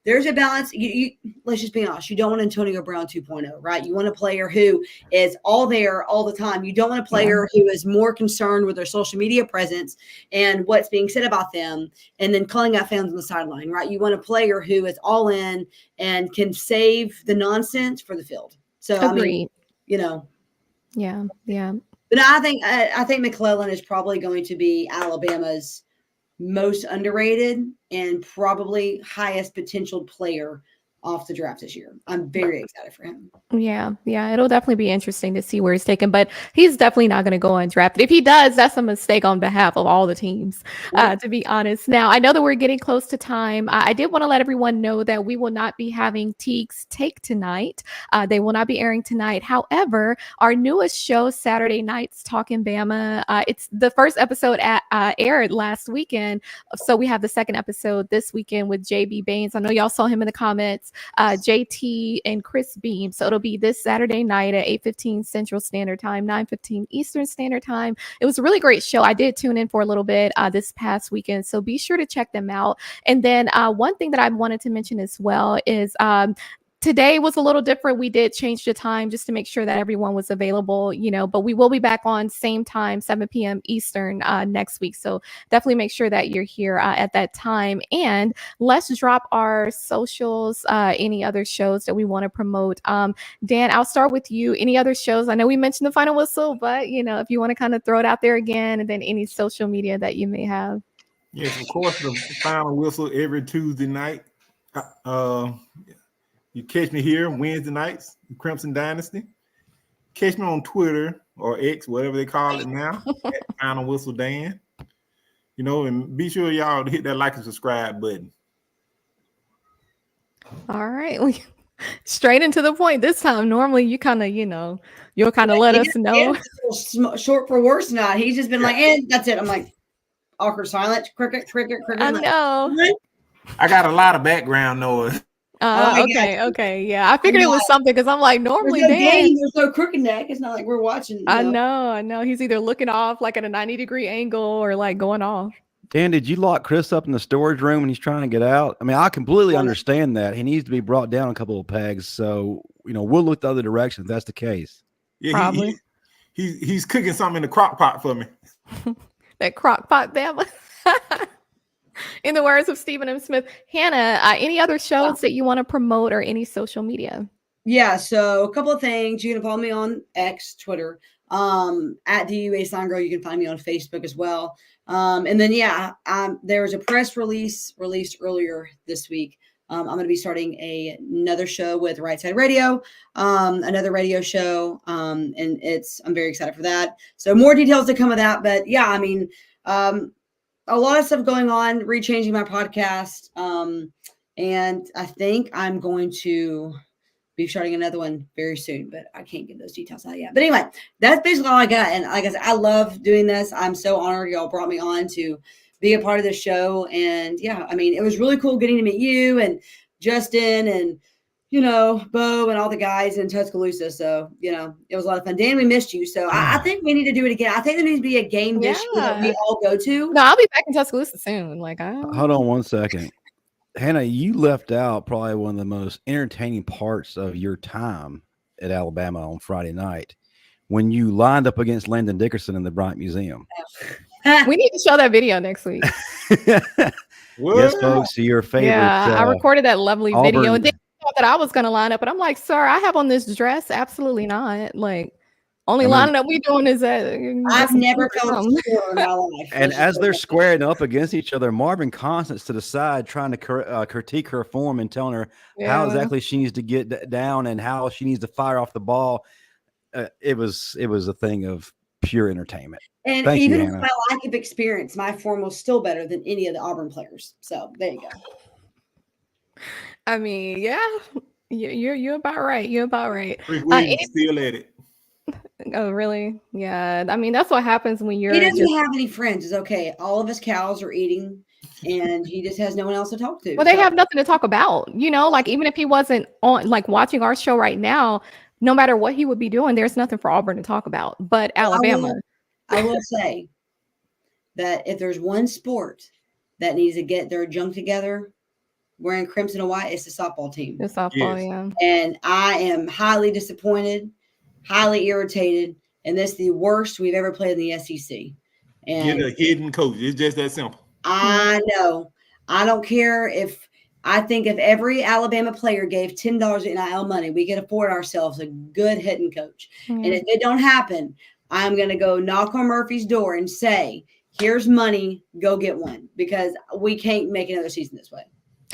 there's a balance. You let's just be honest. You don't want Antonio Brown 2.0, right? You want a player who is all there all the time. You don't want a player who is more concerned with their social media presence and what's being said about them, and then calling out fans on the sideline, right? You want a player who is all in and can save the nonsense for the field. So Agreed. Yeah. But I think McClellan is probably going to be Alabama's most underrated and probably highest potential player off the draft this year. I'm very excited for him. Yeah. It'll definitely be interesting to see where he's taken, but he's definitely not going to go undrafted. If he does, that's a mistake on behalf of all the teams, to be honest. Now, I know that we're getting close to time. I did want to let everyone know that we will not be having Teague's Take tonight. They will not be airing tonight. However, our newest show, Saturday Nights Talking Bama, it's the first episode aired last weekend. So we have the second episode this weekend with JB Baines. I know y'all saw him in the comments. JT and Chris Beam. So it'll be this Saturday night at 8:15 Central Standard Time, 9:15 Eastern Standard Time. It was a really great show. I did tune in for a little bit this past weekend, so be sure to check them out. And then one thing that I wanted to mention as well is today was a little different. We did change the time just to make sure that everyone was available, but we will be back on same time, 7 p.m. Eastern next week. So definitely make sure that you're here at that time. And let's drop our socials, any other shows that we want to promote. Dan, I'll start with you. Any other shows? I know we mentioned the Final Whistle, but, if you want to kind of throw it out there again, and then any social media that you may have. Yes, of course, the Final Whistle every Tuesday night. You catch me here Wednesday nights, Crimson Dynasty. Catch me on Twitter or X, whatever they call it now, at Final Whistle Dan. And be sure y'all to hit that like and subscribe button. All right. Straight into the point this time. Normally you kind of, you'll kind of let us know. Short for worse not. He's just been like, and that's it. I'm like, awkward silence. Cricket. I know. I got a lot of background noise. Okay. Yeah, I figured it was something because I'm like, normally there's no crooked neck. It's not like we're watching. I know. He's either looking off like at a 90-degree angle or like going off. Dan, did you lock Chris up in the storage room when he's trying to get out? I mean, I completely understand that. He needs to be brought down a couple of pegs. So, we'll look the other direction if that's the case. Yeah, probably. He's cooking something in the crock pot for me. That crock pot, damn. In the words of Stephen M. Smith. Hannah, any other shows that you want to promote or any social media? Yeah, so a couple of things. You can follow me on X, Twitter, at DUA Sign Girl. You can find me on Facebook as well. And then, there was a press release released earlier this week. I'm going to be starting another show with Right Side Radio, another radio show. And I'm very excited for that. So more details to come of that. But yeah, I mean, a lot of stuff going on, rechanging my podcast. And I think I'm going to be starting another one very soon, but I can't give those details out yet. But anyway, that's basically all I got. And like I said, I love doing this. I'm so honored y'all brought me on to be a part of this show. And yeah, I mean, it was really cool getting to meet you and Justin and, Bo and all the guys in Tuscaloosa. So, it was a lot of fun. Dan, we missed you. So I think we need to do it again. I think there needs to be a game this year that we all go to. No, I'll be back in Tuscaloosa soon. Hold on one second. Hannah, you left out probably one of the most entertaining parts of your time at Alabama on Friday night when you lined up against Landon Dickerson in the Bryant Museum. We need to show that video next week. Yes, folks, your favorite. Yeah, I recorded that lovely video. And Auburn. thought that I was going to line up, but I'm like, sir, I have on this dress. Absolutely not. Like, only lining up we doing is that. I've never felt secure in my life. And as they're squaring up against each other, Marvin Constance to the side trying to critique her form and telling her how exactly she needs to get down and how she needs to fire off the ball. It was a thing of pure entertainment. And Thank even you, with my lack of experience, my form was still better than any of the Auburn players. So there you go. I mean, yeah, you're about right. You're about right. Still at it. Oh, really? Yeah. I mean, that's what happens when you're. He doesn't have any friends. It's okay. All of his cows are eating, and he just has no one else to talk to. Well, they have nothing to talk about. Like even if he wasn't on, like watching our show right now, no matter what he would be doing, there's nothing for Auburn to talk about. But Alabama. I will say that if there's one sport that needs to get their junk together, wearing crimson and white, it's the softball team. The softball, yeah. And I am highly disappointed, highly irritated, and that's the worst we've ever played in the SEC. And get a hidden coach. It's just that simple. I know. I don't care if I think if every Alabama player gave $10 in NIL money, we could afford ourselves a good hitting coach. Mm-hmm. And if it don't happen, I'm going to go knock on Murphy's door and say, here's money, go get one, because we can't make another season this way.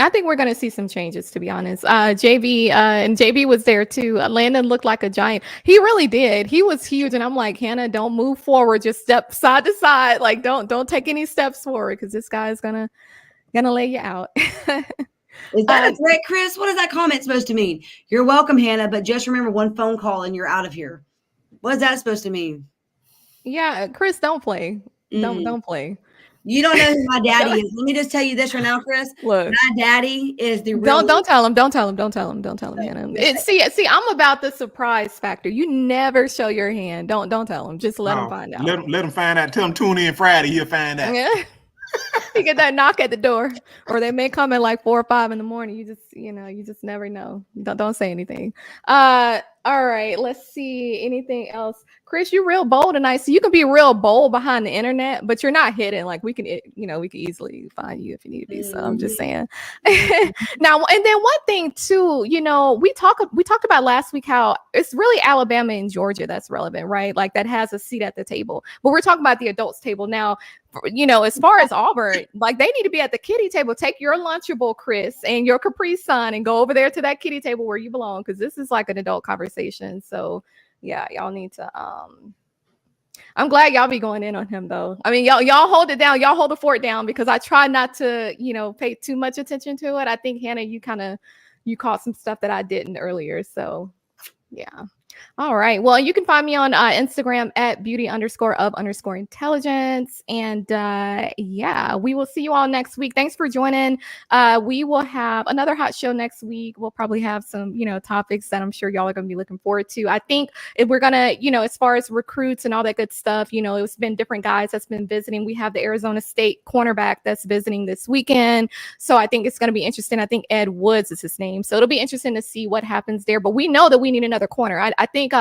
I think we're going to see some changes, to be honest. JB and JB was there too. Landon looked like a giant. He really did. He was huge. And I'm like, Hannah, don't move forward. Just step side to side. Like, don't take any steps forward because this guy is gonna lay you out. Is that a threat, Chris? What is that comment supposed to mean? You're welcome, Hannah, but just remember one phone call and you're out of here. What is that supposed to mean? Yeah, Chris, don't play. Don't play. You don't know who my daddy is. Let me just tell you this right now, Chris. Look, my daddy is the real. Don't tell him. Don't tell him, Hannah. See, I'm about the surprise factor. You never show your hand. Don't tell him. Just let him find out. Let him find out. Tell him tune in Friday. He'll find out. Yeah. You get that knock at the door, or they may come at like 4 or 5 in the morning. You just never know. Don't say anything. All right, let's see. Anything else? Chris, you're real bold tonight. So you can be real bold behind the internet, but you're not hidden. Like we can easily find you if you need to be. So I'm just saying. Now, and then one thing too, we talked about last week how it's really Alabama and Georgia that's relevant, right? Like that has a seat at the table. But we're talking about the adults table now. As far as Auburn, like they need to be at the kiddie table. Take your Lunchable, Chris, and your Capri Sun and go over there to that kiddie table where you belong, because this is like an adult conversation. So yeah, y'all need to I'm glad y'all be going in on him though. I mean, y'all hold it down, y'all hold the fort down, because I try not to, pay too much attention to it. I think Hannah, you caught some stuff that I didn't earlier. So Yeah. All right. Well, you can find me on Instagram at beauty_of_intelligence. And yeah, we will see you all next week. Thanks for joining. We will have another hot show next week. We'll probably have some, topics that I'm sure y'all are going to be looking forward to. I think if we're going to, as far as recruits and all that good stuff, it's been different guys that's been visiting. We have the Arizona State cornerback that's visiting this weekend. So I think it's going to be interesting. I think Ed Woods is his name. So it'll be interesting to see what happens there. But we know that we need another corner. I think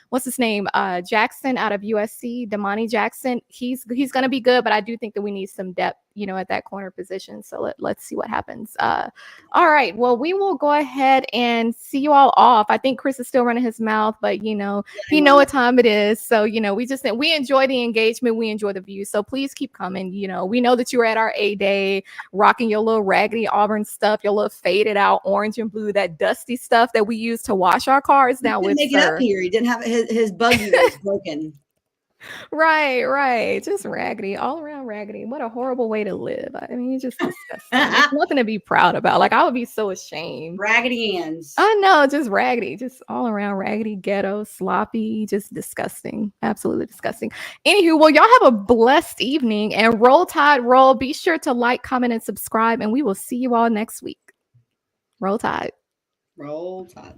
what's his name? Jackson out of USC, Damani Jackson. He's gonna be good, but I do think that we need some depth, at that corner position. So let's see what happens. All right. Well, we will go ahead and see you all off. I think Chris is still running his mouth, but he know what time it is. So we enjoy the engagement, we enjoy the views. So please keep coming. We know that you were at our A-Day rocking your little raggedy Auburn stuff, your little faded out orange and blue, that dusty stuff that we use to wash our cars now with. Make it up here. He didn't have his buggy was broken. Right. Just raggedy, all around raggedy. What a horrible way to live. I mean, it's just disgusting. It's nothing to be proud about. Like, I would be so ashamed. Raggedy hands. I know, just raggedy, just all around raggedy, ghetto, sloppy, just disgusting. Absolutely disgusting. Anywho, well, y'all have a blessed evening and roll tide, roll. Be sure to like, comment, and subscribe, and we will see you all next week. Roll tide. Roll tide.